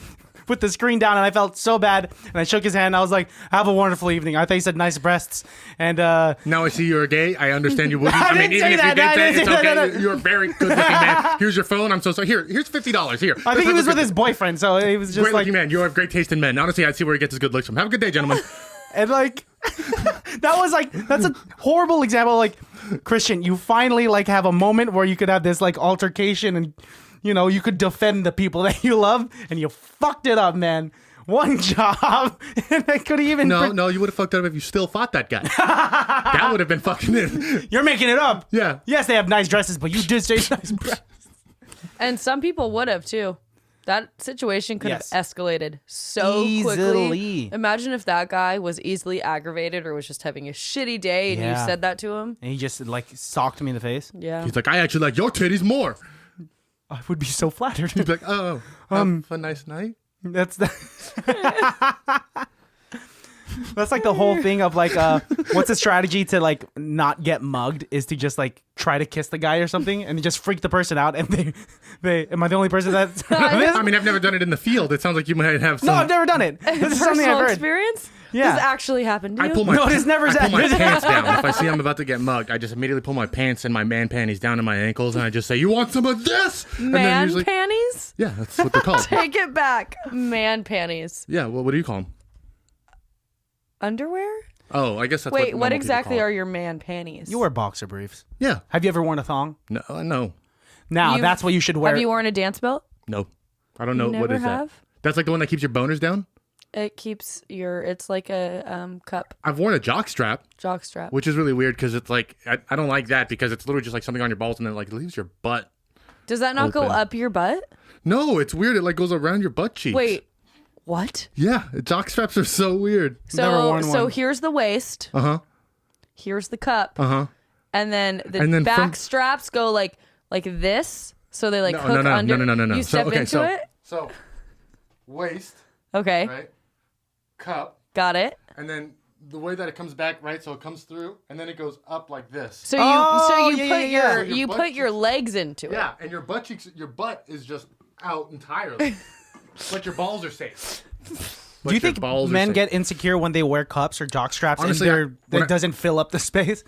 put the screen down, and I felt so bad. And I shook his hand. I was like, have a wonderful evening. I thought he said nice breasts. And now I see you're gay. I understand you wouldn't. I mean, didn't even say if that. you did I say didn't it's say okay. that. You're a very good looking man. Here's your phone. I'm so sorry. Here's $50. Here. I think he was with his boyfriend, so he was just Great like, looking man. You have great taste in men. Honestly, I'd see where he gets his good looks from. Have a good day, gentlemen. and like, that's a horrible example. Like, Christian, you finally like have a moment where you could have this like altercation and, you know, you could defend the people that you love, and you fucked it up, man. One job, and I could even. No, you would have fucked up if you still fought that guy. That would have been fucking it. You're making it up. Yeah. Yes, they have nice dresses, but you did say nice breasts. And some people would have too. That situation could Yes. have escalated so quickly. Easily. Imagine if that guy was easily aggravated or was just having a shitty day and Yeah. you said that to him. And he just like socked me in the face. Yeah. He's like, I actually like your titties more. I would be so flattered. He's like, oh, have a nice night. That's that's like the whole thing of like what's a strategy to like not get mugged is to just like try to kiss the guy or something and just freak the person out, and they am I the only person that's I mean, I've never done it in the field. It sounds like you might have some. No, I've never done it. This is something I've Personal heard. experience? Yeah. This actually happened to you? I pull my No, it's never I pull my happened. pants down. If I see I'm about to get mugged, I just immediately pull my pants and my man panties down to my ankles, and I just say, "You want some of this?" And then Man usually, panties? yeah, that's what they're called. Take it back. Man panties. Yeah, well, what do you call them? Underwear? Oh, I guess that's Wait, what what normal people exactly call it. are your man panties? You wear boxer briefs. Yeah, Have you ever worn a thong? no, Now You've- that's what you should wear. Have you worn a dance belt? no. I don't know You what never is have? that. That's like the one that keeps your boners down. It keeps it's like a cup I've worn a jock strap, jock strap. which is really weird because it's like I don't like that because it's literally just like something on your balls and then like leaves your butt. Does that not go open. up your butt? No, it's weird. It like goes around your butt cheeks. Wait, what? Yeah, jock straps are so weird. Never So worn one. here's the waist. Here's the cup. And then the And then back from- straps go like this. So they like No, hook no, under. no. You step into it. So waist, Okay, right? Cup, got it. and then the way that it comes back, right? So it comes through, and then it goes up like this. So Oh, you yeah, put yeah, yeah. your So your you butt put your cheeks- legs into Yeah, and your butt cheeks, your butt is just out entirely, but your balls are safe. Do you think men get insecure when they wear cups or jock straps Honestly, and that doesn't fill up the space?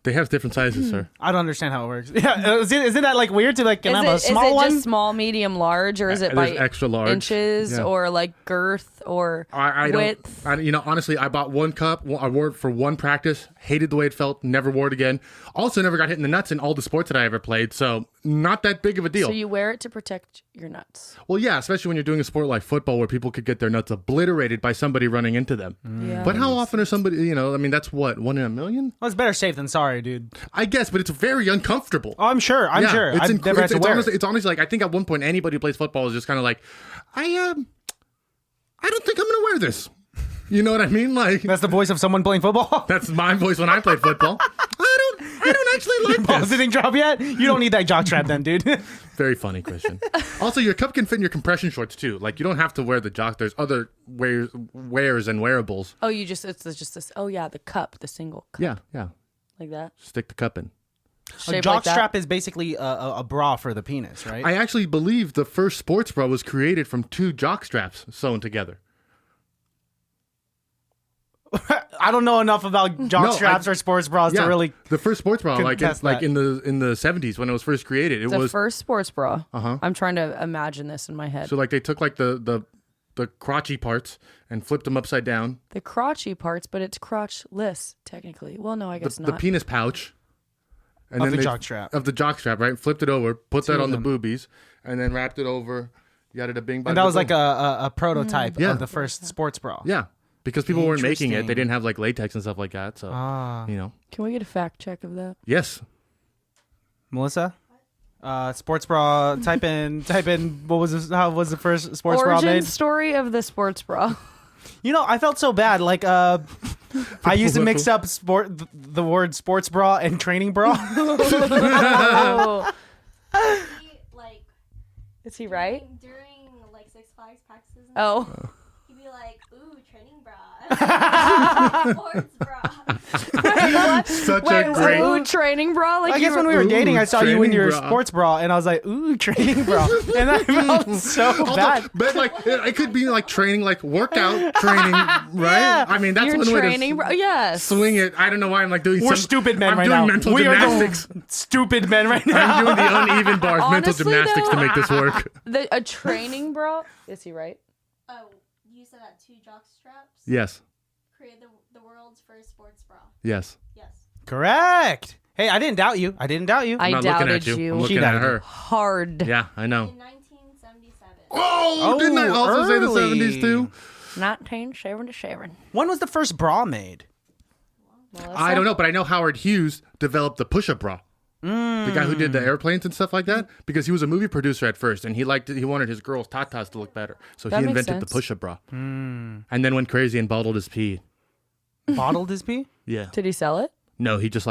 They have different sizes, sir. I don't understand how it works. Yeah, isn't that like weird to like can I have a Is small it one? just small, medium, large, or is it There's by extra large. inches Yeah. or like girth or I width? don't. Honestly, I bought one cup. I wore it for one practice. Hated the way it felt. Never wore it again. Also, never got hit in the nuts in all the sports that I ever played. So not that big of a deal. So you wear it to protect your nuts. Well, yeah, especially when you're doing a sport like football where people could get their nuts obliterated by somebody running into them. Yeah. But how often are somebody, I mean, that's what, 1 in a million? Well, it's better safe than sorry, dude. I guess, but it's very uncomfortable. Oh, I'm sure. I'm sure. It's, I've never had to wear it. it's honestly like, I think at one point anybody who plays football is just kind of like, I don't think I'm going to wear this. You know what I mean? Like, That's the voice of someone playing football. that's my voice when I played football. I don't actually like Balls this. didn't drop yet. You don't need that jock strap then, dude. Very funny, Christian. Also, your cup can fit in your compression shorts too. Like, you don't have to wear the jock. There's other wears and wearables. Oh, it's just this. Oh yeah, the cup, the single cup, Yeah. like that. Stick the cup in. A Shaped jock like that. strap is basically a bra for the penis, right? I actually believe the first sports bra was created from 2 jock straps sewn together. I don't know enough about jock No, straps or sports bras to really. the first sports bra, like contest that. in the 70s when it was first created, it The was first sports bra. Uh-huh. I'm trying to imagine this in my head. so like they took like the crotchy parts and flipped them upside down. The crotchy parts, but it's crotchless technically. Well, no, I guess The not. penis pouch. And Of then the they- jock strap. Of the jock strap, right? Flipped it over, put that of on the them. boobies, and then wrapped it over. Yada bing. And that was like a prototype Yeah. of the first sports bra. Yeah, because people weren't making it. They Interesting. didn't have like latex and stuff like that. So Can we get a fact check of that? yes. Melissa? Sports bra. Type in. What was this? How was the first sports bra Origin made? story of the sports bra. I felt so bad. Like, I used to mix up the word sports bra and training bra. Like, Is he right? during like Six Flags practices. Oh. He'd be like, "Ooh, training bra, sports bra." Such Wait, a great. ooh, training bra? Like I guess you when we were Ooh, dating, I saw you in training your bra. sports bra, and I was like, "Ooh, training bra," and I felt so bad. But like, it could be like training, like workout training, right? Yeah. I mean, that's You're one way training to bra. Yes. swing it. I don't know why I'm like doing. We're stupid men right now. I'm doing mental we gymnastics. are the stupid men right now. I'm doing the uneven bars, mental Honestly, gymnastics to though- make this work. A training bra? Is he right? Oh, you said that 2 jock straps Yes. created the world's first sports bra. Yes. Yes. Correct. Hey, I didn't doubt you. I didn't doubt you. I I'm not looking doubted at you. you. I'm She looking at doubted her. Hard. Yeah, I know. In 1977. Oh, didn't I also say the early. 70s too? 1977. When was the first bra made? I don't know, but I know Howard Hughes developed the push-up bra. The guy who did the airplanes and stuff like that, because he was a movie producer at first, and he wanted his girls' tatas to look better, so That he makes invented the sense. push-up bra, and then went crazy and bottled his pee. Bottled his pee? Yeah, Did he sell it? no, he just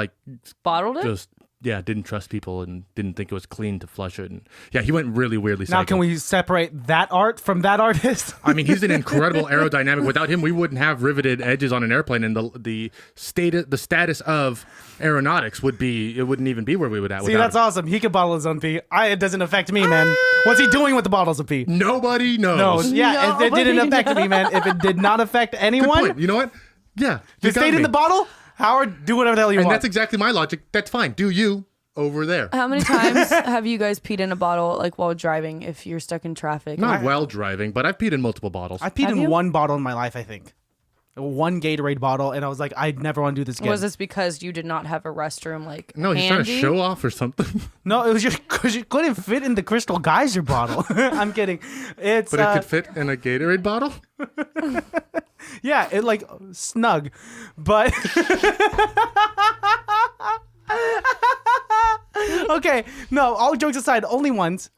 Bottled it? didn't trust people and didn't think it was clean to flush it, and yeah, he went really weirdly. Now, psycho. can we separate that art from that artist? I mean, he's an incredible aerodynamic. Without him, we wouldn't have riveted edges on an airplane, and the status of aeronautics wouldn't even be where we would at. See, without that's him. awesome. He could bottle his own pee. It doesn't affect me, man. What's he doing with the bottles of pee? Nobody knows. No, yeah, it didn't Nobody affect me, man. If it did not affect Good anyone, point. You know what? Yeah, if you it got stayed in me. the bottle, Howard, do whatever the hell you And want. that's exactly my logic. That's fine. Do you over there? How many times have you guys peed in a bottle like while driving if you're stuck in traffic? Not while driving, but I've peed in multiple bottles. I peed Have in you? one bottle in my life, I think. One Gatorade bottle, and I was like, I'd never want to do this again. Was this because you did not have a restroom like No, he's trying to handy? show off or something. No, it was just because it couldn't fit in the Crystal Geyser bottle. I'm kidding. It's But it could fit in a Gatorade bottle. yeah, it like snug, but okay. No, all jokes aside, only ones.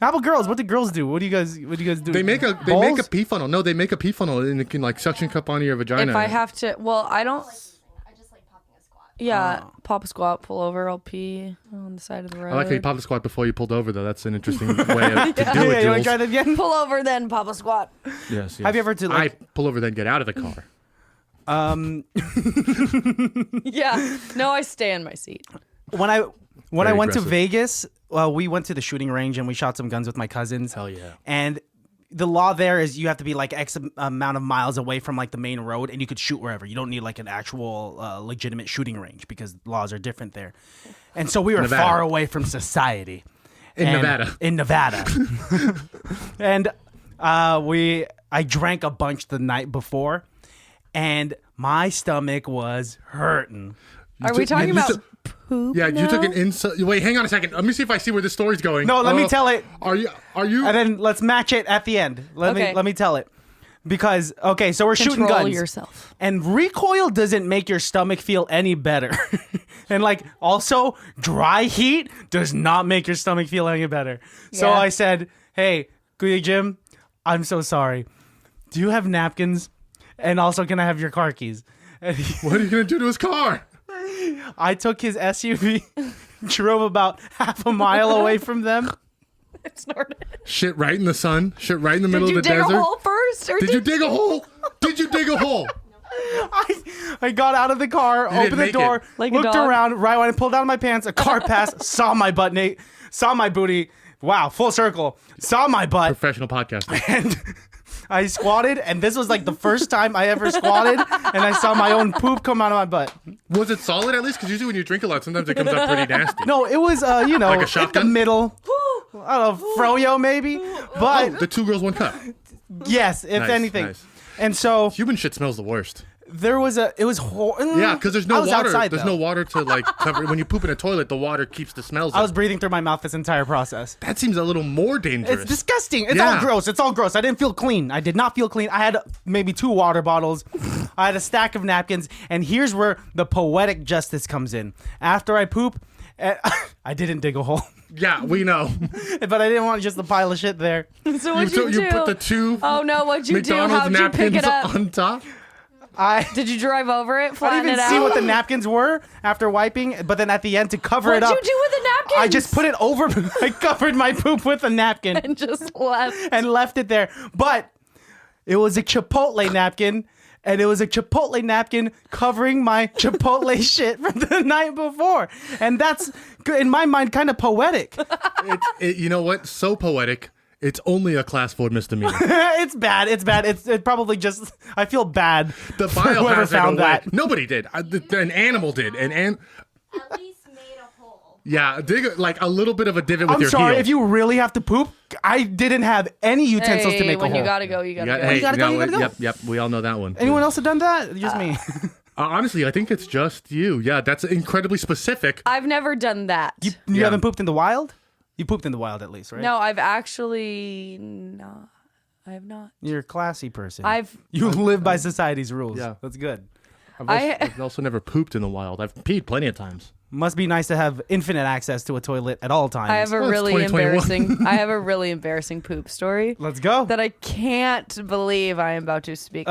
How about girls? What do girls do? What do you guys do? They make a Bowls? pee funnel. No, they make a pee funnel and it can like suction cup onto your vagina. If I have to, well, I don't. I just like popping a squat. Yeah, pop a squat, pull over, I'll pee on the side of the road. I like how you popped the squat before you pulled over, though. That's an interesting way to do Yeah, it, you want to Jules. try that again? Pull over, then pop a squat. Yes, Have you ever to, like- I pull over, then get out of the car. Yeah. No, I stay in my seat. When I Very went to aggressive. Vegas, we went to the shooting range and we shot some guns with my cousins. Hell yeah. And the law there is you have to be like X amount of miles away from like the main road, and you could shoot wherever. You don't need like an actual legitimate shooting range because laws are different there. And so we were Nevada. far away from society. Nevada. In Nevada. And I drank a bunch the night before, and my stomach was hurting. Are we talking about poop? Yeah, you took now? an insult. Wait, hang on a second. Let me see if I see where this story's going. No, let me tell it. Are you? And then let's match it at the end. Let Okay. me tell it. Because okay, so we're shooting Control guns. yourself. And recoil doesn't make your stomach feel any better. And like also dry heat does not make your stomach feel any better. So Yeah. I said, "Hey, Kuya Jim, I'm so sorry. Do you have napkins? And also can I have your car keys?" And What are you gonna do to his car? I took his SUV, drove about half a mile away from them. Snorted. Shit right in the sun. Shit right in the middle Did you of the dig desert. a hole first? Or Did you dig a hole? Did you dig a hole? I got out of the car, didn't opened the make door, it. Like a looked dog? around. Right when I pulled down my pants, a car passed, saw my butt, saw my booty. Wow, full circle. Saw my butt, Professional podcaster. and I squatted. And this was like the first time I ever squatted, and I saw my own poop come out of my butt. Was it solid at least? Because usually when you drink a lot, sometimes it comes up pretty nasty. No, it was Like a in the shotgun? middle. I don't know, froyo maybe, but Oh, the 2 girls, 1 cup. yes, if Nice, anything. nice. And so Human shit smells the worst. there was it was Yeah, because there's I no was water. outside, There's though. no water to like cover. When you poop in a toilet, the water keeps the smells. I was out. breathing through my mouth this entire process. That seems a little more dangerous. It's disgusting. It's Yeah. all gross. It's all gross. I didn't feel clean. I did not feel clean. I had maybe 2 water bottles. I had a stack of napkins. And here's where the poetic justice comes in. After I poop, I didn't dig a hole. Yeah, we know. But I didn't want just a pile of shit there. So what'd you do? You put the 2 Oh no, what'd you McDonald's do? How'd you pick napkins it up? on top. Did you drive over it? I didn't Flatten even it see out? what the napkins were after wiping, but then at the end to cover it What'd up, you do with the napkins? I just put it over. I covered my poop with a napkin and just left. and left it there. But it was a Chipotle napkin, and it was a Chipotle napkin covering my Chipotle shit from the night before, and that's in my mind kind of poetic. You know what? So poetic. It's only a class 4 misdemeanor. It's bad. It probably just. I feel bad. The for whoever biohazard found away. that. Nobody did. An animal did. At least made a hole. Yeah, dig like a little bit of a divot with I'm your sorry heel. if you really have to poop. I didn't have any utensils to Hey, make a when hole. you gotta go, you gotta go. Hey, you gotta go, you gotta go. Yep. We all know that one. Anyone else have done that? Just me. Honestly, I think it's just you. Yeah, that's incredibly specific. I've never done that. You haven't pooped in the wild? You pooped in the wild at least, right? No, I've actually not. I have not. You're a classy person. You live by society's rules. Yeah. That's good. I've also never pooped in the wild. I've peed plenty of times. Must be nice to have infinite access to a toilet at all times. I have a Well, it's really 2021. embarrassing poop story Let's go. that I can't believe I am about to speak.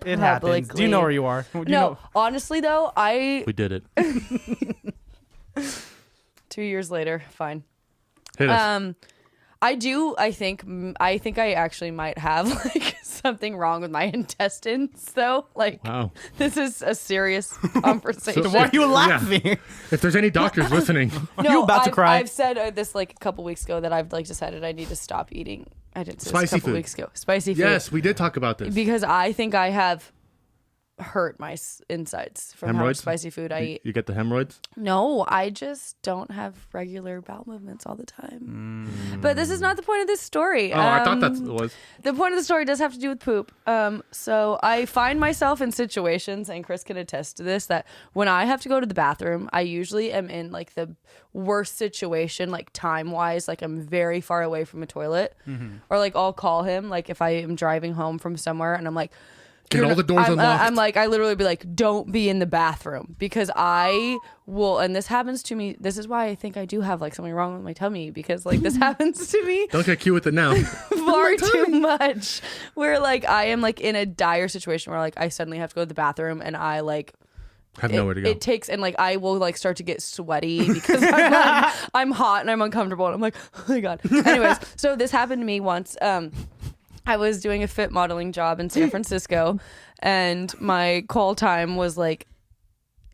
It happens. Do you know where you are? Do you know? Honestly though, We did it. 2 years later, fine. Hit us. I think I actually might have like something wrong with my intestines though. Like Wow. this is a serious conversation. Why are you laughing? If there's any doctors listening, No, you about to cry? I've said this like a couple weeks ago that I've like decided I need to stop eating. I didn't say this Spicy a couple food. weeks ago. Spicy food. yes, we did talk about this. Because I think I have hurt my insides from how much Hemorrhoids? spicy food I eat. You get the hemorrhoids? No, I just don't have regular bowel movements all the time. But this is not the point of this story. Oh, I thought that was. The point of the story does have to do with poop. So I find myself in situations, and Chris can attest to this, that when I have to go to the bathroom, I usually am in like the worst situation, like time wise, like I'm very far away from a toilet, or like I'll call him, like if I am driving home from somewhere, and I'm like, Get all the doors unlocked. I'm like, I literally be like, don't be in the bathroom, because I will, and this happens to me. This is why I think I do have like something wrong with my tummy, because like this happens to me Don't get cute with it now. far too much, where like I am like in a dire situation where like I suddenly have to go to the bathroom, and I like Have nowhere to go. It takes, and like I will like start to get sweaty because I'm hot and I'm uncomfortable, and I'm like, oh my god. Anyways, so this happened to me once. I was doing a fit modeling job in San Francisco, and my call time was like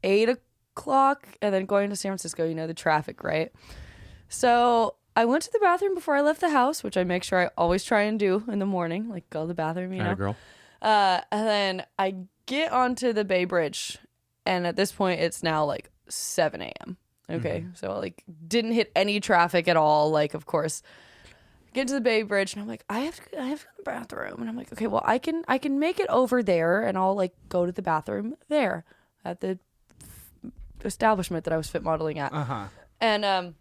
8 o'clock, and then going to San Francisco, you know, the traffic, right? So I went to the bathroom before I left the house, which I make sure I always try and do in the morning, like go to the bathroom, you know. Girl. And then I get onto the Bay Bridge, and at this point, it's now like 7 a.m. Okay, so I like didn't hit any traffic at all. Like, of course. Get to the Bay Bridge, and I'm like, I have to go to the bathroom, and I'm like, okay, well, I can make it over there, and I'll like go to the bathroom there at the establishment that I was fit modeling at. And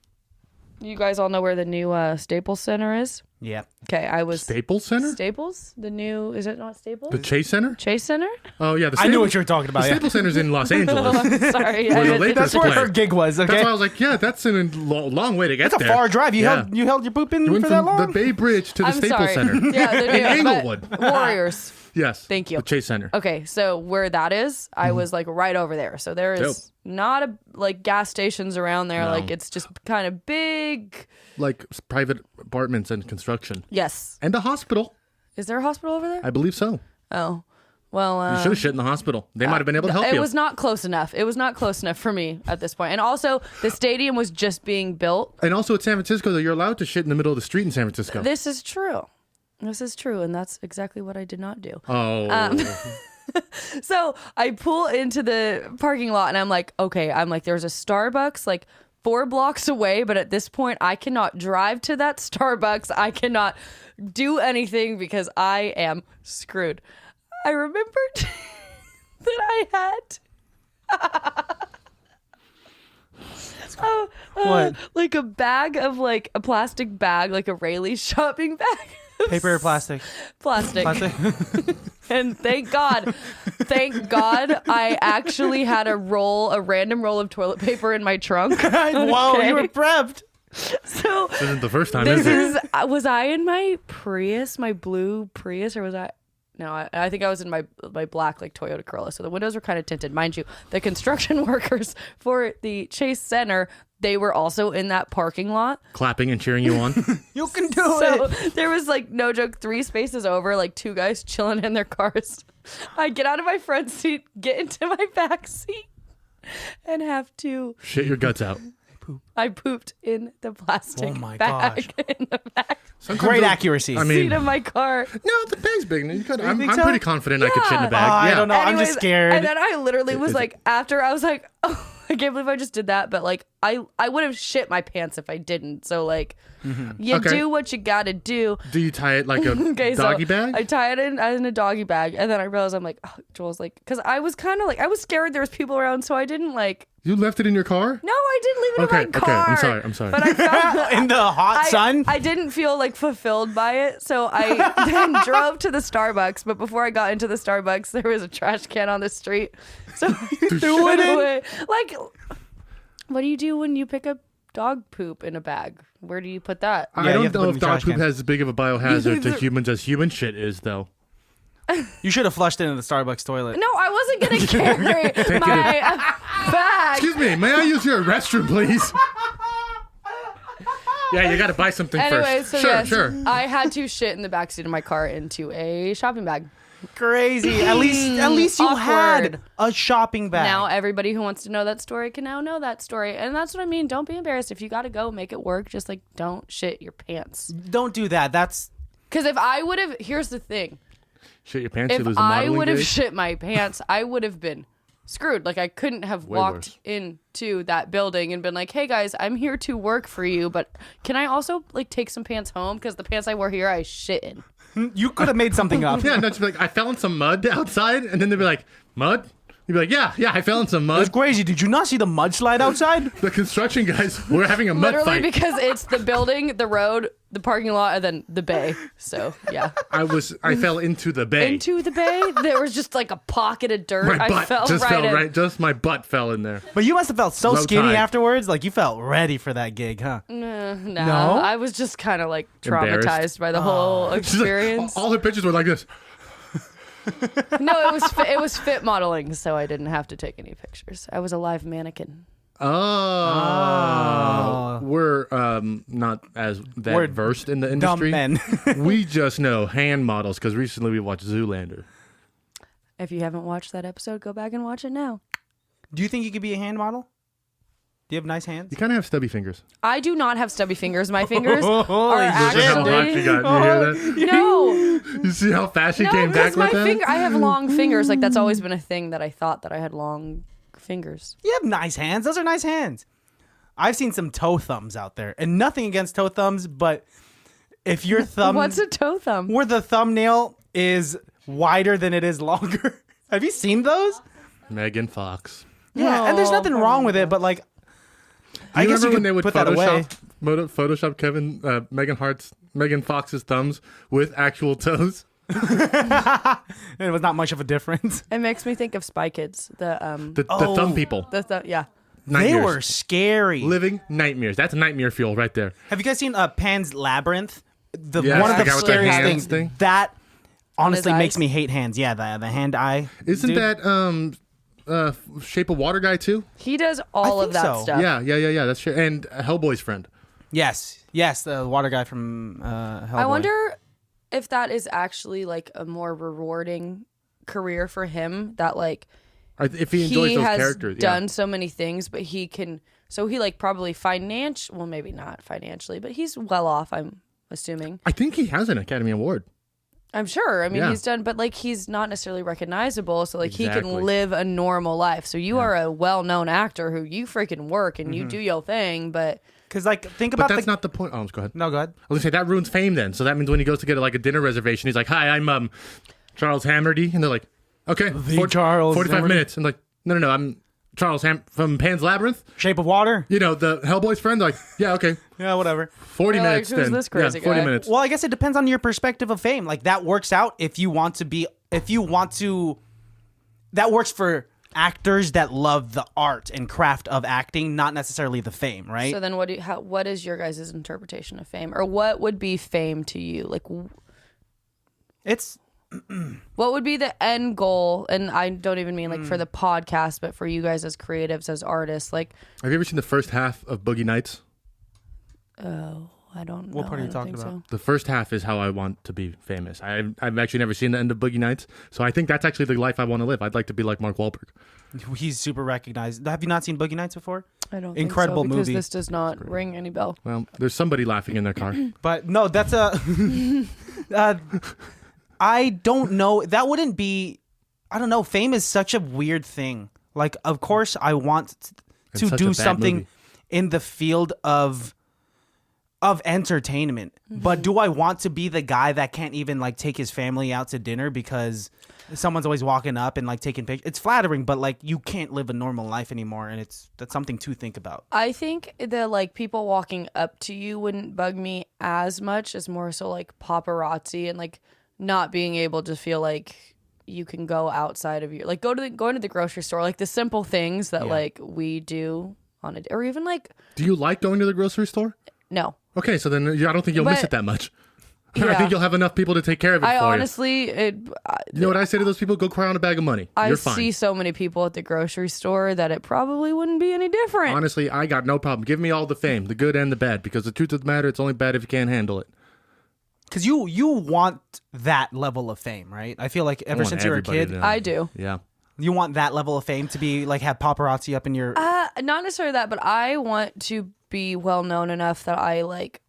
you guys all know where the new Staples Center is? Yeah. Okay, I was Staples Center? Staples, the new, is it not Staples? The Chase Center? Chase Center? Oh yeah, the I knew what you were talking about. The Yeah. Staples Center's in Los Angeles. Oh, I'm sorry. Where the I- Lakers That's where play. her gig was. Okay. That's why I was like, yeah, that's a long way to get That's a there. far drive. You Yeah. held your poop in You went for that from long. the Bay Bridge to the I'm Staples sorry. Center. Yeah, the In new Inglewood. Warriors. Yes. Thank you. The Chase Center. Okay, so where that is, I was like right over there. So there is Dope. not a like gas stations around there. No. Like it's just kind of big. Like private apartments and construction. Yes. And a hospital. Is there a hospital over there? I believe so. Oh, well. You should have shit in the hospital. They might have been able to help It you. was not close enough. It was not close enough for me at this point. And also, the stadium was just being built. And also at San Francisco, though, you're allowed to shit in the middle of the street in San Francisco. This is true. This is true, and that's exactly what I did not do. Oh. So I pull into the parking lot, and I'm like, okay, there's a Starbucks like 4 blocks away, but at this point, I cannot drive to that Starbucks. I cannot do anything because I am screwed. I remembered that I had What? like a bag of like a plastic bag, like a Rayleigh's shopping bag. Paper or plastic? Plastic. Plastic. And thank God, I actually had a random roll of toilet paper in my trunk. Wow, Okay. you were prepped. So This isn't the first time, this is it? is, was I in my Prius, my blue Prius, or was I? No, I think I was in my black like Toyota Corolla, so the windows were kind of tinted, mind you. The construction workers for the Chase Center, they were also in that parking lot, Clapping and cheering you on. You can do so it. there was like no joke 3 spaces over, like 2 guys chilling in their cars. I get out of my front seat, get into my back seat, and have to Shit your guts out. I pooped in the plastic Oh my bag in the back Great accuracy. I mean, seat of my car. no, the bag's big. I'm think so? pretty confident I could shit in the bag. Oh, I yeah. don't know. I'm just Anyways, scared. And then I literally was Is like, after I was like, oh, I can't believe I just did that. But like, I would have shit my pants if I didn't. So like, you Okay. do what you gotta do. Do you tie it like a Okay, doggy so bag? I tie it in a doggy bag, and then I realized I'm like, oh, Joel's like, because I was kind of like, I was scared there was people around, so I didn't like. You left it in your car? No, I didn't leave it Okay, in my car. okay, I'm sorry. But I felt in the hot sun. I didn't feel like fulfilled by it, so I then drove to the Starbucks. But before I got into the Starbucks, there was a trash can on the street, so I threw it away. Like, what do you do when you pick up dog poop in a bag? Where do you put that? I Yeah, you don't have to know put it if in the dog trash poop can. has as big of a biohazard to humans as human shit is, though. You should have flushed it in the Starbucks toilet. No, I wasn't gonna carry my bag. Excuse me, may I use your restroom, please? Yeah, you gotta buy something Anyway, first. so Sure, yes, sure. I had to shit in the backseat of my car into a shopping bag. Crazy. At least you had Awkward. a shopping bag. Now everybody who wants to know that story can now know that story, and that's what I mean. Don't be embarrassed if you gotta go, make it work. Just like don't shit your pants. Don't do that. That's Because if I would have, here's the thing: Shit your pants, you if lose a I modeling would have gig. shit my pants, I would have been screwed. Like I couldn't have Way walked worse. into that building and been like, "Hey guys, I'm here to work for you, but can I also like take some pants home? Because the pants I wore here, I shit in." you could have made something up. Yeah, no, just be like, I fell in some mud outside, and then they'd be like, mud? You'd be like, yeah, I fell in some It's mud. crazy. Did you not see the mudslide outside? The construction guys were having a mud Literally fight. because it's the building, the road, the parking lot, and then the bay. So yeah. I fell into the bay. Into the bay, there was just like a pocket of dirt. my I butt fell just right fell in. right. Just my butt fell in there. But you must have felt so Low skinny tide. afterwards. Like you felt ready for that gig, huh? No, No? I was just kind of like Embarrassed. traumatized by the whole She's like, experience. all her pictures were like this. No, it was fit modeling, so I didn't have to take any pictures. I was a live mannequin. Oh, we're not as that We're versed in the Dumb industry. men. We just know hand models because recently we watched Zoolander. If you haven't watched that episode, go back and watch it now. Do you think you could be a hand model? Do you have nice hands? You kind of have stubby fingers. I do not have stubby fingers. My fingers are Holy Look at how hot she actually got. You hear that? no. You see how fast she No, came back because my with that? finger. I have long fingers. Like that's always been a thing that I thought that I had long fingers. You have nice hands. Those are nice hands. I've seen some toe thumbs out there, and nothing against toe thumbs, but if your thumb, What's a toe thumb? where the thumbnail is wider than it is longer. Have you seen those? Megan Fox. Yeah, and there's No, nothing wrong with it, but like, I You guess you remember when could they would put that away. Photoshop Megan Fox's thumbs with actual toes? It was not much of a difference. It makes me think of Spy Kids. The thumb people. Yeah. They Nightmares. were scary. Living nightmares. That's nightmare fuel right there. Have you guys seen Pan's Labyrinth? Yes, One of the the guy with the scariest hands things. thing. That honestly eyes? makes me hate hands. Yeah, the hand eye. Isn't dude. that Shape of Water guy too? He does all I of think that so. stuff. Yeah. That's true. And Hellboy's friend. Yes, the water guy from Hellboy. I wonder if that is actually like a more rewarding career for him. That like If he enjoys he those has characters, done so many things, but he can. So he like probably well, maybe not financially, but he's well off. I'm assuming. I think he has an Academy Award. I'm sure. I mean, Yeah. he's done, but like he's not necessarily recognizable. So like he Exactly. can live a normal life. So you are a well-known actor who you freaking work and you do your thing, but. Because like think But about that's not the point. Oh, go ahead. No, go ahead. I was gonna say that ruins fame then. So that means when he goes to get like a dinner reservation, he's like, "Hi, I'm Charles Hammerdy," and they're like, "Okay, Charles 45 Hammerdy. minutes." And like, no, I'm Charles from Pan's Labyrinth. Shape of Water. You know, the Hellboy's friend. They're like, yeah, okay, Yeah, whatever. 40 They're like, minutes. "Who's then this crazy yeah, 40 guy?" minutes. Well, I guess it depends on your perspective of fame. Like that works out if you want to. That works for actors that love the art and craft of acting, not necessarily the fame, right? So then what is your guys' interpretation of fame? Or what would be fame to you? Like It's What would be the end goal? And I don't even mean like for the podcast, but for you guys as creatives, as artists. Like, Have you ever seen the first half of Boogie Nights? oh, I don't know. What part are you I don't talking think about? The first half is how I want to be famous. I've actually never seen the end of Boogie Nights, so I think that's actually the life I want to live. I'd like to be like Mark Wahlberg. He's super recognized. Have you not seen Boogie Nights before? I don't Incredible think so, because movie. this does not ring any bell. Well, there's somebody laughing in their car. But no, that's a. I don't know. That wouldn't be. I don't know. Fame is such a weird thing. Like, of course, I want It's to such a do bad something movie. in the field of entertainment. But do I want to be the guy that can't even like take his family out to dinner because someone's always walking up and like taking pictures? It's flattering, but like you can't live a normal life anymore, and that's something to think about. I think the like people walking up to you wouldn't bug me as much as more so like paparazzi and like not being able to feel like you can go outside of your like going to the grocery store, like the simple things that like we do on a or even like Do you like going to the grocery store? no. Okay, so then I don't think you'll miss But- it that much. I Yeah. think you'll have enough people to take care of it I for honestly you. You know what I say to those people? Go cry on a bag of money. I You're fine. see so many people at the grocery store that it probably wouldn't be any different. Honestly, I got no problem. Give me all the fame, the good and the bad, because the truth of the matter, it's only bad if you can't handle it. Because you want that level of fame, right? I feel like ever want since you were a everybody kid, to know. I do. Yeah. you want that level of fame to be like have paparazzi up in your. Not necessarily that, but I want to be well known enough that I like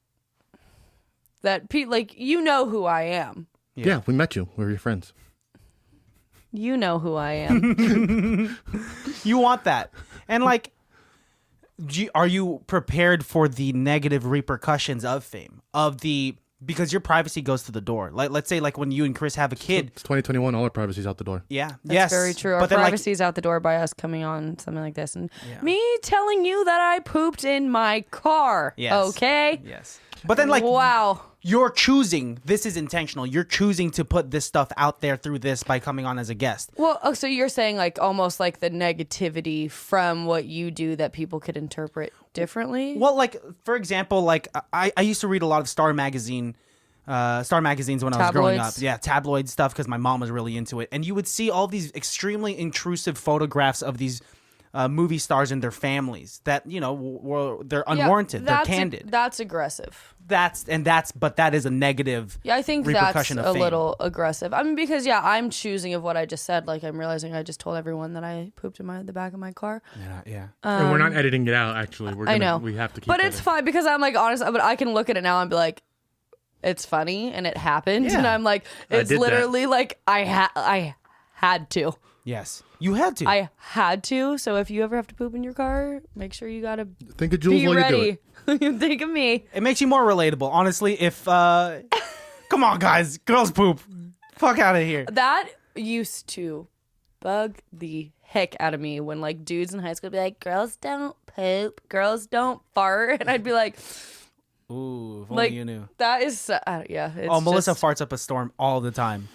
that. Like you know who I am. Yeah, we met you. We were your friends. You know who I am. You want that, and like, are you prepared for the negative repercussions of fame because your privacy goes to the door? Like, let's say like when you and Chris have a kid. It's 2021. All our privacy's out the door. Yeah, That's yes, very true. Our But then, like, privacy's out the door by us coming on something like this, and me telling you that I pooped in my car. Yes. Okay. yes, but then like, Wow. you're choosing. This is intentional. You're choosing to put this stuff out there through this by coming on as a guest. Well, oh, so you're saying like almost like the negativity from what you do that people could interpret differently? Well, like for example, like I used to read a lot of Star magazines when I was growing up. Tabloids? Yeah, tabloid stuff because my mom was really into it. And you would see all these extremely intrusive photographs of these movie stars and their families that they're Yeah, unwarranted. They're that's candid. That's aggressive. But that is a negative. Yeah, I think repercussion that's of a fame. little aggressive. I mean, because I'm choosing of what I just said. Like I'm realizing I just told everyone that I pooped in the back of my car. Yeah. and we're not editing it out, actually. I know. We have to keep But that it's in. fine because I'm like honest. But I can look at it now and be like, it's funny and it happened, and I'm like, it's did that. literally like I had to. Yes, you had to. I had to. So if you ever have to poop in your car, make sure you gotta Think of Jules be while you do ready. it. Think of me. It makes you more relatable, honestly. If come on, guys, girls poop. Fuck out of here. That used to bug the heck out of me when like dudes in high school would be like, girls don't poop, girls don't fart, and I'd be like, Ooh, if only like you knew. that is yeah. It's Oh, Melissa just- farts up a storm all the time.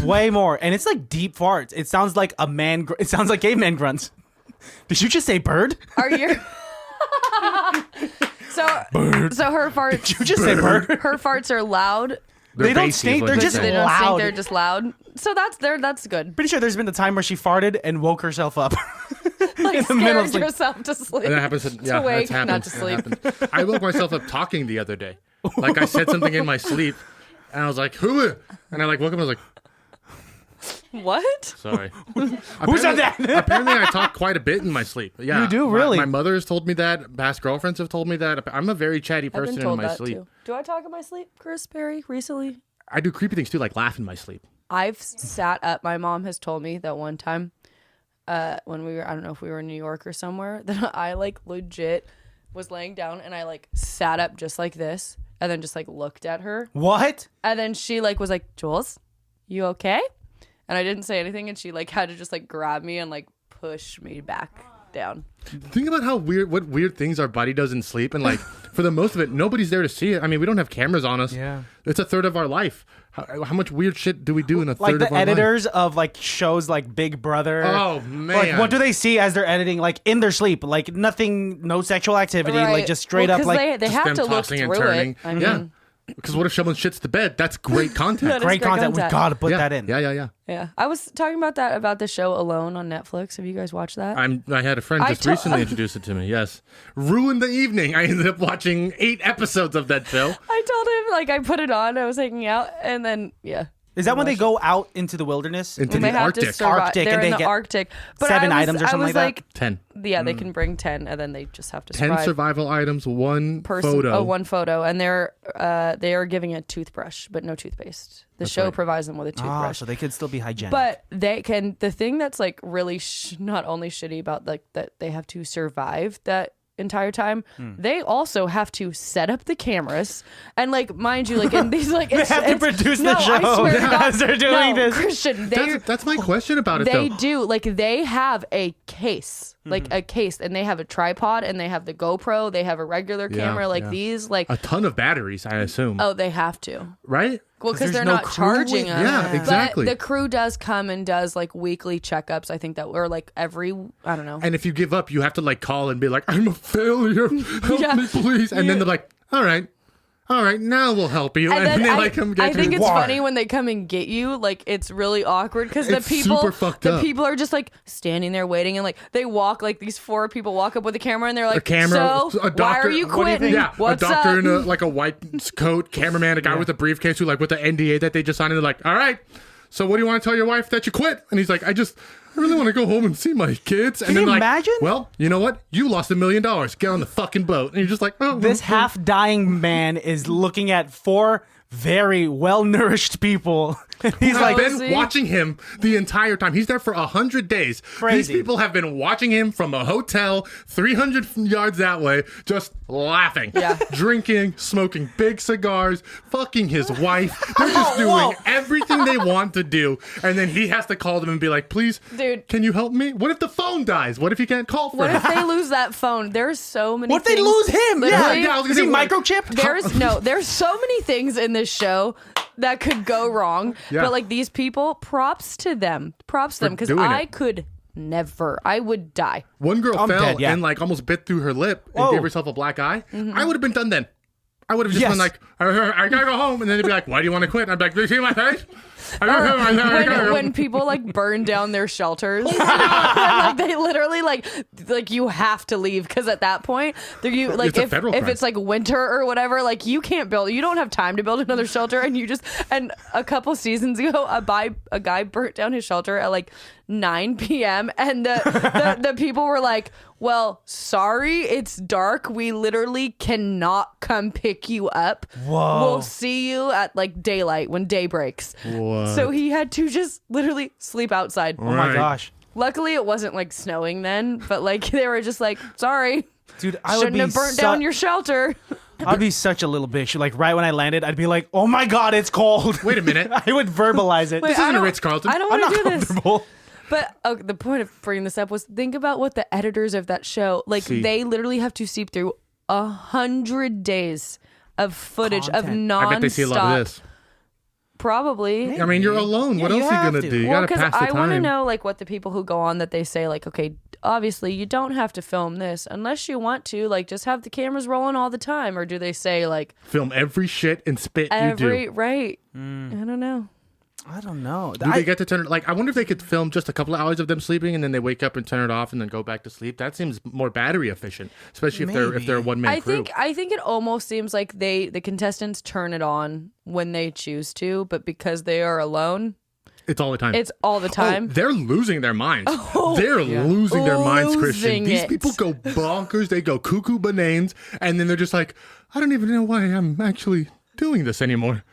Way more, and it's like deep farts. It sounds like a man. It sounds like caveman grunts. Did you just say bird? Are you? So her farts. Did you just say bird? Her farts are loud. They're They don't bassy, stink, is what they're they just say. They don't loud. think they're just loud. So that's good. Pretty sure there's been the time where she farted and woke herself up. Like in the middle of scared sleep. yourself to sleep. And that happens. Yeah, wake, that's happened. not to That sleep. happened. I woke myself up talking the other day. Like I said something in my sleep, and I was like, "Who?" And I like woke up and I was like, What? "Sorry." Who said that? Apparently, I talk quite a bit in my sleep. Yeah, You do, my- really? My mother has told me that. Past girlfriends have told me that. I'm a very chatty I've been person in told my that sleep. too. Do I talk in my sleep, Chris Perry? Recently, I do creepy things too, like laugh in my sleep. I've sat up. My mom has told me that one time, when we were, I don't know if we were in New York or somewhere, that I like legit was laying down and I like sat up just like this and then just like looked at her. What? And then she like was like, Jules, you okay? And I didn't say anything and she like had to just like grab me and like push me back down. Think about what weird things our body does in sleep, and like for the most of it, nobody's there to see it. I mean, we don't have cameras on us. Yeah. It's a third of our life. How much weird shit do we do in a Like third the of our life? editors of like shows like Big Brother. Oh man! Like what do they see as they're editing? Like in their sleep, like nothing, no sexual activity, like just straight up 'cause like they Just have them to look tossing and through turning. it. I mean, Yeah. Because what if someone shits the bed? That's great content. That is Great content. We content. gotta put yeah. that in. Yeah. Yeah, I was talking about that about the show Alone on Netflix. Have you guys watched that? I had a friend I just to- recently introduce it to me. Yes, ruined the evening. I ended up watching 8 episodes of that show. I told him like I put it on. I was hanging out, and then Is that when they go out into the wilderness? Into And they the have Arctic. to survive. Arctic, They're and in they the get Arctic. But 7 I was, items or something I was like that? 10. Yeah, they can bring 10, and then they just have to 10 survive. survival items, 1 Person, photo. one photo, and they are giving a toothbrush, but no toothpaste. The show right. provides them with a toothbrush. So they could still be hygienic. But they can. The thing that's like really not only shitty about like that they have to survive that entire time, they also have to set up the cameras and like mind you, like in these like They have to produce the show I swear to God, as they're doing this. Christian, That's my question about it, they though. do like they have a case, like a case, and they have a tripod, and they have the GoPro, they have a regular camera, like yeah. these, like A ton of batteries, I assume. oh, they have to. Right? Well, because there's they're no not crew charging with- us. Yeah, exactly. But the crew does come and does like weekly checkups. I think that we're like every, I don't know. And if you give up, you have to like call and be like, I'm a failure. Help Yeah. me, please. And then they're like, all right, now we'll help you. And, then they I, like come get I you. think it's Why? funny when they come and get you. Like it's really awkward because the It's people, super fucked the up. people are just like standing there waiting, and like they walk like these 4 people walk up with a camera, and they're like, camera, so a doctor, why are you what do quitting? Yeah, What's a doctor up? in like a white coat, cameraman, a guy with a briefcase who like with the NDA that they just signed. And they're like, all right, so what do you want to tell your wife that you quit? And he's like, I really want to go home and see my kids. And Can then you like, imagine? well, you know what? You lost $1 million. Get on the fucking boat. And you're just like, oh, This half-dying man is looking at 4 very well-nourished people. He's like, been watching him the entire time. He's there for 100 days. Crazy. These people have been watching him from a hotel 300 yards that way, just laughing, drinking, smoking big cigars, fucking his wife. They're just doing everything they want to do, and then he has to call them and be like, "Please, Dude. can you help me? What if the phone dies? What if he can't call for What him? if they lose that phone? There's so many. what if they things- lose him? Literally, Yeah, I was gonna Is he say, what- microchipped? There's so many things in this show that could go wrong. Yeah. But like these people, props to them because doing I it. could never. I would die. One girl I'm fell dead, yeah. and like almost bit through her lip and Whoa. gave herself a black eye. Mm-hmm. I would have been done then. I would have just Yes. been like, I gotta go home, and then they'd be like, why do you want to quit? And I'd be like, do you see my face? When people like burn down their shelters, and, like they literally like you have to leave because at that point you like It's a if federal crime. it's like winter or whatever, like you can't build, you don't have time to build another shelter, and a couple seasons ago a guy burnt down his shelter at like 9 p.m. and the people were like, well, sorry, it's dark. We literally cannot come pick you up. Whoa. We'll see you at like daylight when day breaks. What? So he had to just literally sleep outside. Oh my Right. gosh. Luckily, it wasn't like snowing then, but like they were just like, sorry, Dude, I would shouldn't be have burnt down your shelter. I'd be such a little bitch. Like right when I landed, I'd be like, "Oh my god, it's cold." Wait a minute. I would verbalize it. Wait, This I isn't a don't- Ritz-Carlton. I don't I'm want not to do this. comfortable. But the point of bringing this up was think about what the editors of that show, like See. they literally have to seep through 100 days of footage of Content. non-stop. I bet they see a lot of this. Probably. I mean, you're alone. What Yeah, else you are you have gonna to. do? You Well, gotta because pass the I want to time. know like what the people who go on that they say like, okay, obviously you don't have to film this unless you want to, like just have the cameras rolling all the time, or do they say like Film every shit and spit every you do. right? Mm. I don't know. I don't know. Do they get to turn it? Like, I wonder if they could film just a couple of hours of them sleeping and then they wake up and turn it off and then go back to sleep. That seems more battery efficient, especially if they're a one man I crew. think it almost seems like the contestants turn it on when they choose to, but because they are alone, It's all the time. it's all the time. Oh, they're losing their minds. They're losing their minds, Christian. Losing These it. people go bonkers. They go cuckoo bananas, and then they're just like, I don't even know why I'm actually doing this anymore.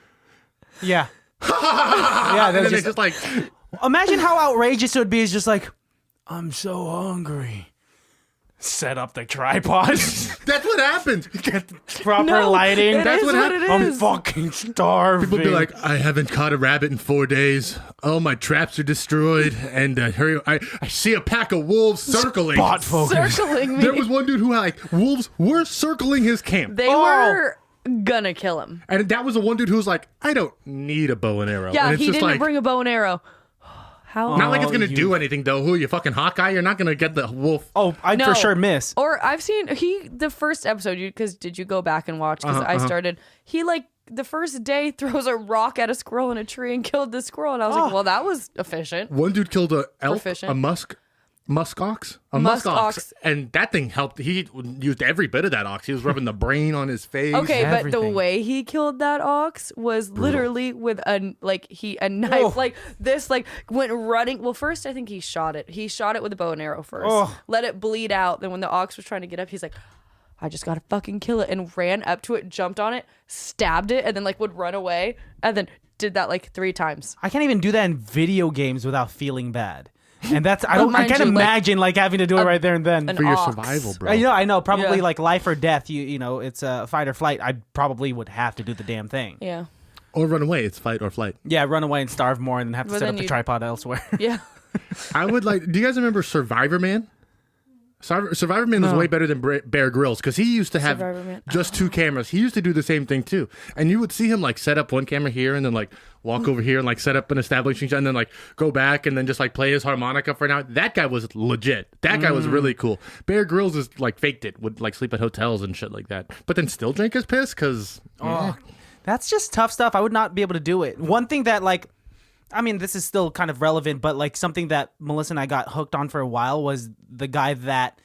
Yeah. Yeah, And then that's they just like, imagine how outrageous it would be. It's just like, I'm so hungry. Set up the tripod. that's what happens. Get the proper No, lighting. it That's is what what hap- it I'm is. fucking starving. People be like, I haven't caught a rabbit in 4 days. Oh, my traps are destroyed. And I see a pack of wolves circling. Spot focus. Circling me. There was one dude who wolves were circling his camp. They Oh. were gonna kill him. And that was the one dude who was like, I don't need a bow and arrow. Yeah, and it's he just didn't like, bring a bow and arrow. How? not like it's going to you- do anything, though. Who are you, fucking Hawkeye? You're not going to get the wolf. Oh, I'd No. for sure miss. Or I've seen the first episode, because did you go back and watch? Because I started, he like the first day throws a rock at a squirrel in a tree and killed the squirrel. And I was like, well, that was efficient. One dude killed a elk, Proficient. a musk ox, Musk ox. and that thing helped. He used every bit of that ox. He was rubbing the brain on his face. Okay, but the Everything. way he killed that ox was literally with a knife Oh. like this, like went running. Well, first I think he shot it. He shot it with a bow and arrow first. Oh. Let it bleed out. Then when the ox was trying to get up, he's like, I just gotta fucking kill it, and ran up to it, jumped on it, stabbed it, and then like would run away, and then did that like 3 times. I can't even do that in video games without feeling bad. And that's I mind can't you, like, imagine like having to do it right there and then. an for your ox. survival, bro. I know, probably Yeah. like life or death. You know, it's a fight or flight. I probably would have to do the damn thing. Yeah, Or run away. It's fight or flight. Yeah, run away and starve more, and then have to But set then up the you- tripod elsewhere. yeah. I would like. Do you guys remember Survivor Man? Survivor Man was way better than Bear Grylls because he used to have Survivor Man. just 2 cameras. He used to do the same thing too, and you would see him like set up one camera here and then like walk over here and like set up an establishing shot and then like go back and then just like play his harmonica for an hour. That guy was legit. That guy was really cool. Bear Grylls is like faked it, would like sleep at hotels and shit like that, but then still drink his piss because. That's just tough stuff. I would not be able to do it. One thing that like, I mean, this is still kind of relevant, but like something that Melissa and I got hooked on for a while was the guy that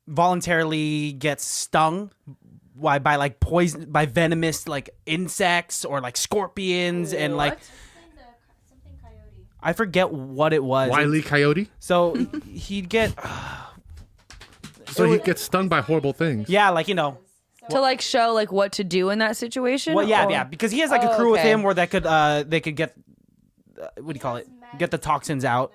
voluntarily gets stung by like poison, by venomous like insects or like scorpions and like Something coyote. I forget what it was. Wile E. Coyote. So he'd get So he gets stung by horrible things. yeah, like you know. To like show like what to do in that situation. Well, yeah, or- yeah, because he has like a Oh, crew with okay. him where they could get what do you call it? Get the toxins out.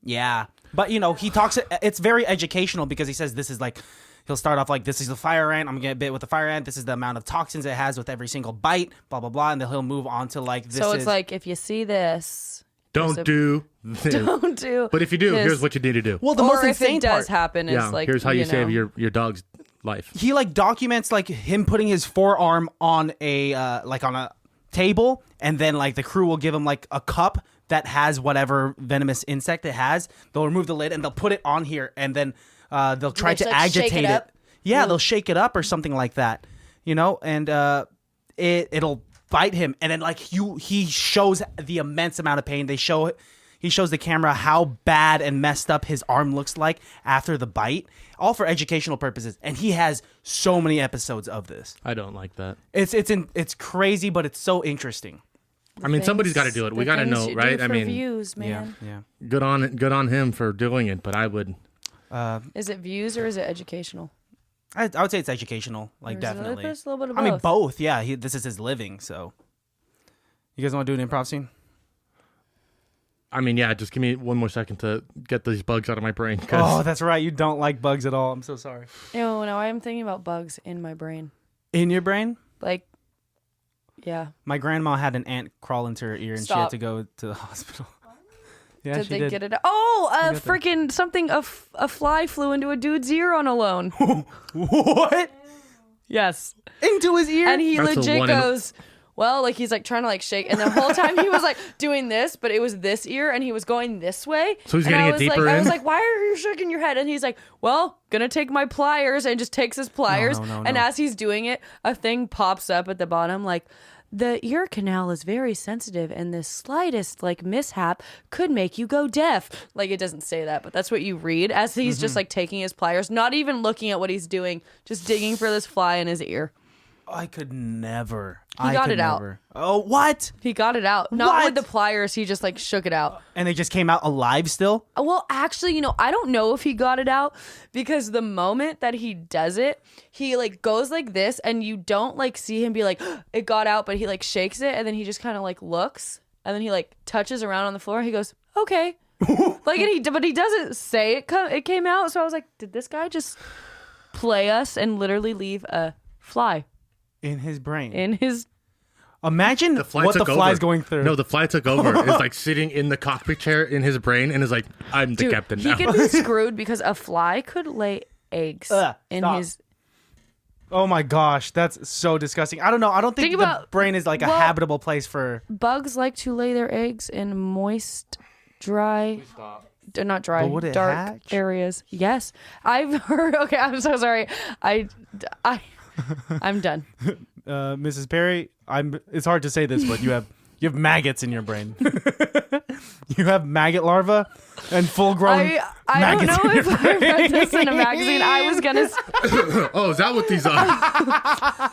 Yeah, but you know he talks. It's very educational because he says this is like he'll start off like this is the fire ant. I'm gonna get bit with the fire ant. This is the amount of toxins it has with every single bite. Blah blah blah, and then he'll move on to like this. So it's is, like if you see this, Don't do this. don't do. But if you do, this. here's what you need to do. well, the or most if insane it does part. happen, is Yeah, like here's how you know. save your dog's life. He like documents like him putting his forearm on a like on a table, and then like the crew will give him like a cup that has whatever venomous insect it has. They'll remove the lid and they'll put it on here, and then they'll try Like, to like, shake agitate it up? Yeah, they'll shake it up or something like that, you know, and it'll bite him, and then like he shows the immense amount of pain. He shows the camera how bad and messed up his arm looks like after the bite, all for educational purposes. And he has so many episodes of this. I don't like that. It's crazy, but it's so interesting. I mean, somebody's got to do it. We The got to things know, you do right? for I mean, views, man. Yeah. good on him for doing it. But I would. Is it views or is it educational? I would say it's educational, like Or is it- definitely. it's a little bit of I mean, both. both. Yeah, this is his living. So, you guys want to do an improv scene? I mean, yeah. Just give me one more second to get these bugs out of my brain. 'Cause Oh, that's right. You don't like bugs at all. I'm so sorry. No, I am thinking about bugs in my brain. In your brain? Like, yeah. My grandma had an ant crawl into her ear, and she had Stop. to go to the hospital. Yeah, Did she they did. get it? Oh, got that. freaking something. A fly flew into a dude's ear on a loan. What? Yes. Into his ear? And he That's a legit one in a- goes, well, like he's like trying to like shake, and the whole time he was like doing this, but it was this ear, and he was going this way. So he's And getting I it was deeper like, I in? was like, why are you shaking your head? And he's like, well, gonna take my pliers, and just takes his pliers, no, and no. as he's doing it, a thing pops up at the bottom, like the ear canal is very sensitive, and the slightest like mishap could make you go deaf. Like it doesn't say that, but that's what you read as he's just like taking his pliers, not even looking at what he's doing, just digging for this fly in his ear. I could never. He got it out. Oh, what? He got it out. Not What? with the pliers. He just like shook it out. And they just came out alive still? Well, actually, I don't know if he got it out because the moment that he does it, he like goes like this and you don't like see him be like, it got out, but he like shakes it and then he just kind of like looks and then he like touches around on the floor. He goes, okay. Like, and but he doesn't say it came out. So I was like, did this guy just play us and literally leave a fly In his brain. in his Imagine The fly what the took fly's over. going through. No, the fly took over. It's like sitting in the cockpit chair in his brain and is like, I'm the Dude, captain he now. could be screwed because a fly could lay eggs in stop. his. Oh my gosh, that's so disgusting. I don't know. I don't think Think the about- brain is like a well- habitable place for. Bugs like to lay their eggs in moist, dry. Not dry, But would it dark hatch? areas. Yes, I've heard. Okay, I'm so sorry. I'm done. Mrs. Perry, it's hard to say this, but you have maggots in your brain. You have maggot larvae and full-grown I don't maggots know in if your I read brain. this in a magazine. I was gonna. Oh, is that what these are?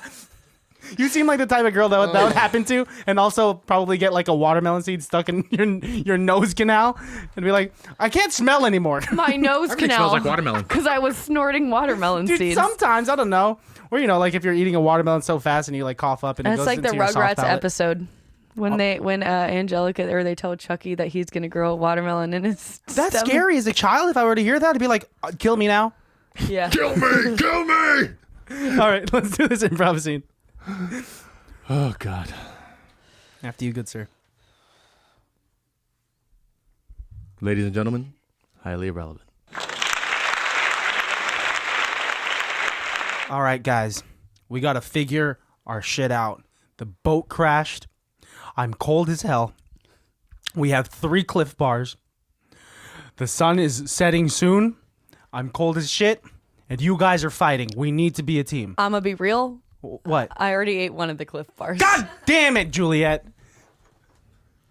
You seem like the type of girl that would happen to, and also probably get like a watermelon seed stuck in your nose canal, and be like, I can't smell anymore. My nose Everything canal smells like watermelon. because I was snorting watermelon Dude, seeds. sometimes I don't know, or like if you're eating a watermelon so fast and you like cough up and it That's goes like the into your soft Rugrats palate. episode when Angelica or they tell Chucky that he's gonna grow a watermelon in his. That's stomach. scary as a child. If I were to hear that, I'd be like, kill me now. Yeah. Kill me! Kill me! All right, let's do this improv scene. Oh, God. After you, good sir. Ladies and gentlemen, highly irrelevant. All right, guys, we got to figure our shit out. The boat crashed. I'm cold as hell. We have 3 Cliff Bars. The sun is setting soon. I'm cold as shit. And you guys are fighting. We need to be a team. I'm gonna be real. What? I already ate one of the Cliff Bars. God damn it, Juliet.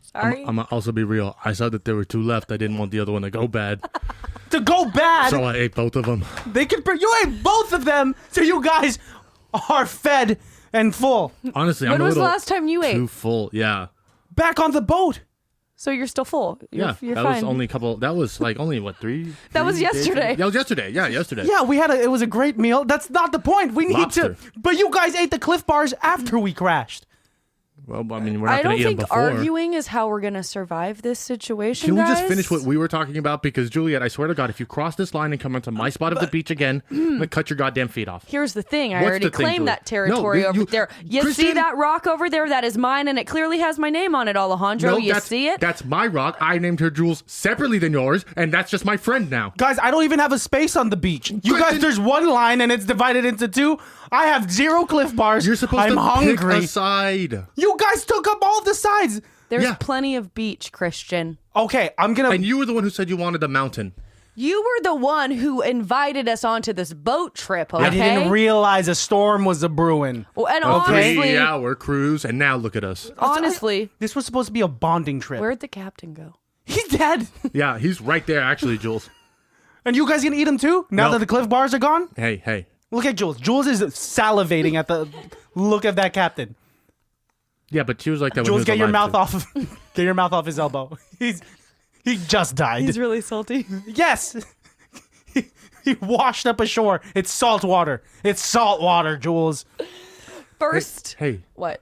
Sorry. I'm gonna also be real. I saw that there were 2 left. I didn't want the other one to go bad. To go bad. So I ate both of them. You ate both of them, so you guys are fed and full. Honestly, When I'm a was the little last time you ate? too full. Yeah. Back on the boat. So you're still full. You're That fine. was only a couple. That was like only what 3? That was 3 days ago? yesterday. That was yesterday. Yeah, yesterday. Yeah, it was a great meal. That's not the point. We need Lobster. to. But you guys ate the Cliff Bars after we crashed. Well, I mean, we're not I gonna don't eat them think before. arguing is how we're gonna survive this situation. Can we just guys? finish what we were talking about? Because Juliet, I swear to God, if you cross this line and come onto my spot of the beach again, I'm gonna cut your goddamn feet off. Here's the thing. I What's already the thing, claimed Julie? that territory No, over you- there. You see Kristen- that rock over there? That is mine, and it clearly has my name on it, Alejandro. No, You that's, see it? That's my rock. I named her Jules separately than yours, and that's just my friend now. Guys, I don't even have a space on the beach. You guys, Kristen- there's one line and it's divided into 2. I have 0 Cliff Bars. You're supposed I'm to hungry. pick a side. You guys took up all the sides. There's Yeah. plenty of beach, Christian. Okay, I'm gonna. And you were the one who said you wanted the mountain. You were the one who invited us onto this boat trip, okay? I didn't realize a storm was a brewing. Well, and Okay. honestly, 3-hour cruise, and now look at us. honestly, This was supposed to be a bonding trip. where'd the captain go? He's dead. Yeah, he's right there, actually, Jules. And you guys gonna eat him too? Now No. that the Cliff Bars are gone? Hey. Look at Jules. Jules is salivating at the look of that captain. Yeah, but she was like that when he Jules, was get your alive, mouth too. off. Get your mouth off his elbow. He just died. He's really salty. Yes. He washed up ashore. It's salt water. It's salt water, Jules. First, Hey, what?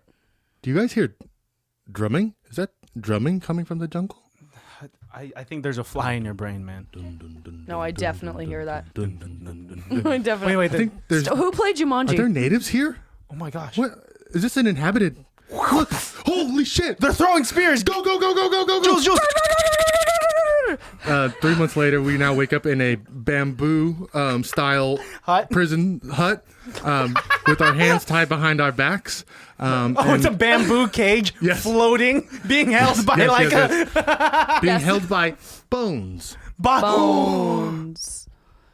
do you guys hear drumming? Is that drumming coming from the jungle? I think there's a fly in your brain, man. No, I definitely hear that. Dun, dun, dun, dun, dun. I definitely. Wait, I think there's. So who played Are Jumanji? there natives here? oh my gosh. What? Is this an inhabited? Look! Holy shit! They're throwing spears. Go, go, go, go, go, go, go! Jules, Jules. 3 months later, we now wake up in a bamboo style Hut? prison hut with our hands tied behind our backs. Oh, it's a bamboo cage Yes. floating, being held by being held by bones. Bones.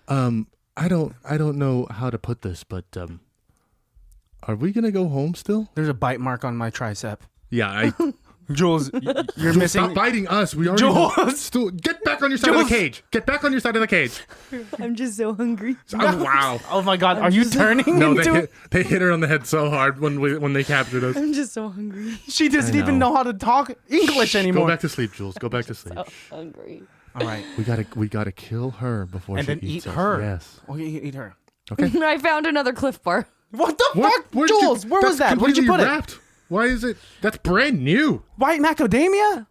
I don't know how to put this, but are we gonna go home still? There's a bite mark on my tricep. Yeah, Jules, you're missing. stop biting us. We already Jules! Still, get back on your side of Jules! the cage. Get back on your side of the cage. I'm just so hungry. Oh, wow. Oh my God, are you turning No, into? they hit her on the head so hard when they captured us. I'm just so hungry. She doesn't I even know. know how to talk English anymore. Go back to sleep, Jules. Go back to sleep. So hungry. All right, We gotta kill her before and she then eats eat us. her. Yes. Oh, you eat her. Okay. I found another Cliff Bar. What the fuck, Where did Jules? Where was that's that? Where did you put completely it? wrapped. Why is it? That's brand new. White macadamia?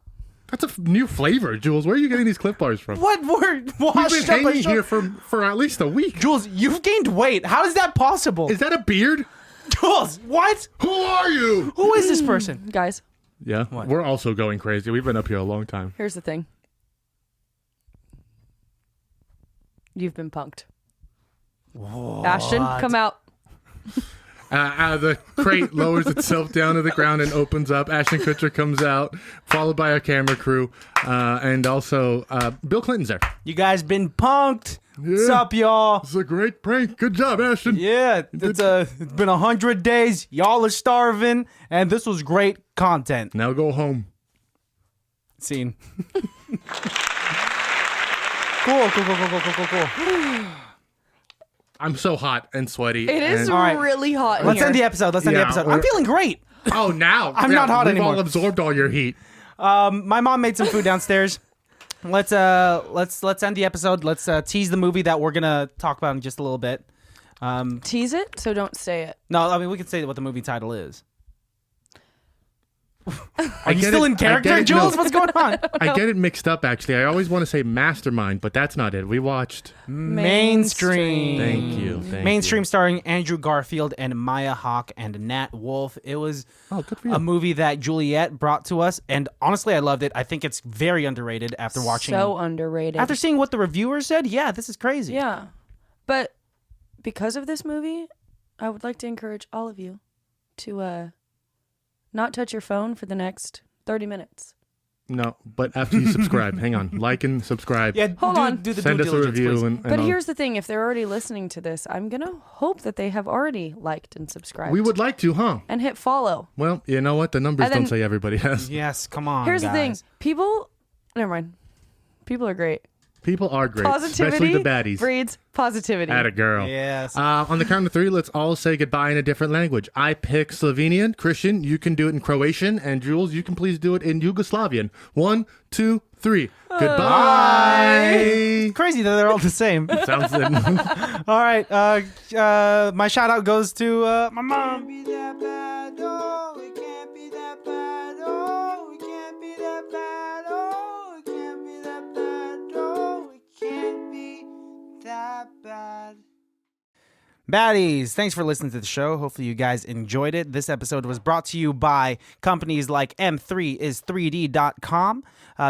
That's a new flavor, Jules. Where are you getting these Cliff Bars from? What? We're We've washed been up hanging ashore. here for at least a week. Jules, you've gained weight. How is that possible? Is that a beard? Jules, what? Who are you? Who is this person? Guys, Yeah, we're also going crazy. We've been up here a long time. here's the thing. You've been punked. Ashton, come out. Out of the crate lowers itself down to the ground and opens up. Ashton Kutcher comes out, followed by our camera crew, and also Bill Clinton's there. You guys been punked. What's up, y'all? It's a great prank. Good job, Ashton. Yeah, it's been 100 days. Y'all are starving, and this was great content. Now go home. Scene. Cool. I'm so hot and sweaty. It is All right. really hot in Let's here. end the episode. Yeah, I'm feeling great. Oh, now I'm not hot we've anymore. all absorbed all your heat. My mom made some food downstairs. Let's end the episode. Let's tease the movie that we're gonna talk about in just a little bit. Tease it, so don't say it. No, I mean we can say what the movie title is. Are I you get still it. in I character, get it. Jules? No. What's going on? I get it mixed up, actually. I always want to say Mastermind, but that's not it. We watched Mainstream. Thank you. Mainstream starring Andrew Garfield and Maya Hawke and Nat Wolff. It was Good for you. a movie that Juliet brought to us, and honestly, I loved it. I think it's very underrated after watching. So underrated. After seeing what the reviewers said, yeah, this is crazy. Yeah. But because of this movie, I would like to encourage all of you to not touch your phone for the next 30 minutes. No, but after you subscribe, hang on, like and subscribe. Yeah, Hold on. Do the Send due us a diligence, review. please. And But all. here's the thing. If they're already listening to this, I'm going to hope that they have already liked and subscribed. We would like to, huh? And hit follow. Well, you know what? The numbers And then- don't say everybody has. Yes, come on. Here's the thing. guys. People, never mind. People are great. People are great, Positivity especially the baddies. breeds positivity. At a girl. Yes. On the count of 3, let's all say goodbye in a different language. I pick Slovenian. Christian, you can do it in Croatian. And Jules, you can please do it in Yugoslavian. 1, 2, 3. Goodbye. Crazy that they're all the same. Sounds good. All right. My shout out goes to my mom. Be that bad, oh, it can't be that bad, oh, it can't be that bad, oh, it can't be that bad, oh, it can't be that bad. Baddies, thanks for listening to the show. Hopefully you guys enjoyed it. This episode was brought to you by companies like M3is3D.com.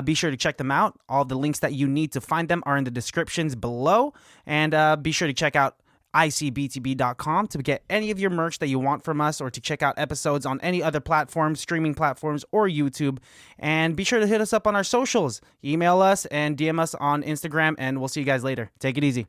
Be sure to check them out. All the links that you need to find them are in the descriptions below. And be sure to check out ICBTB.com to get any of your merch that you want from us, or to check out episodes on any other platforms, streaming platforms, or YouTube. And be sure to hit us up on our socials. Email us and DM us on Instagram, and we'll see you guys later. Take it easy.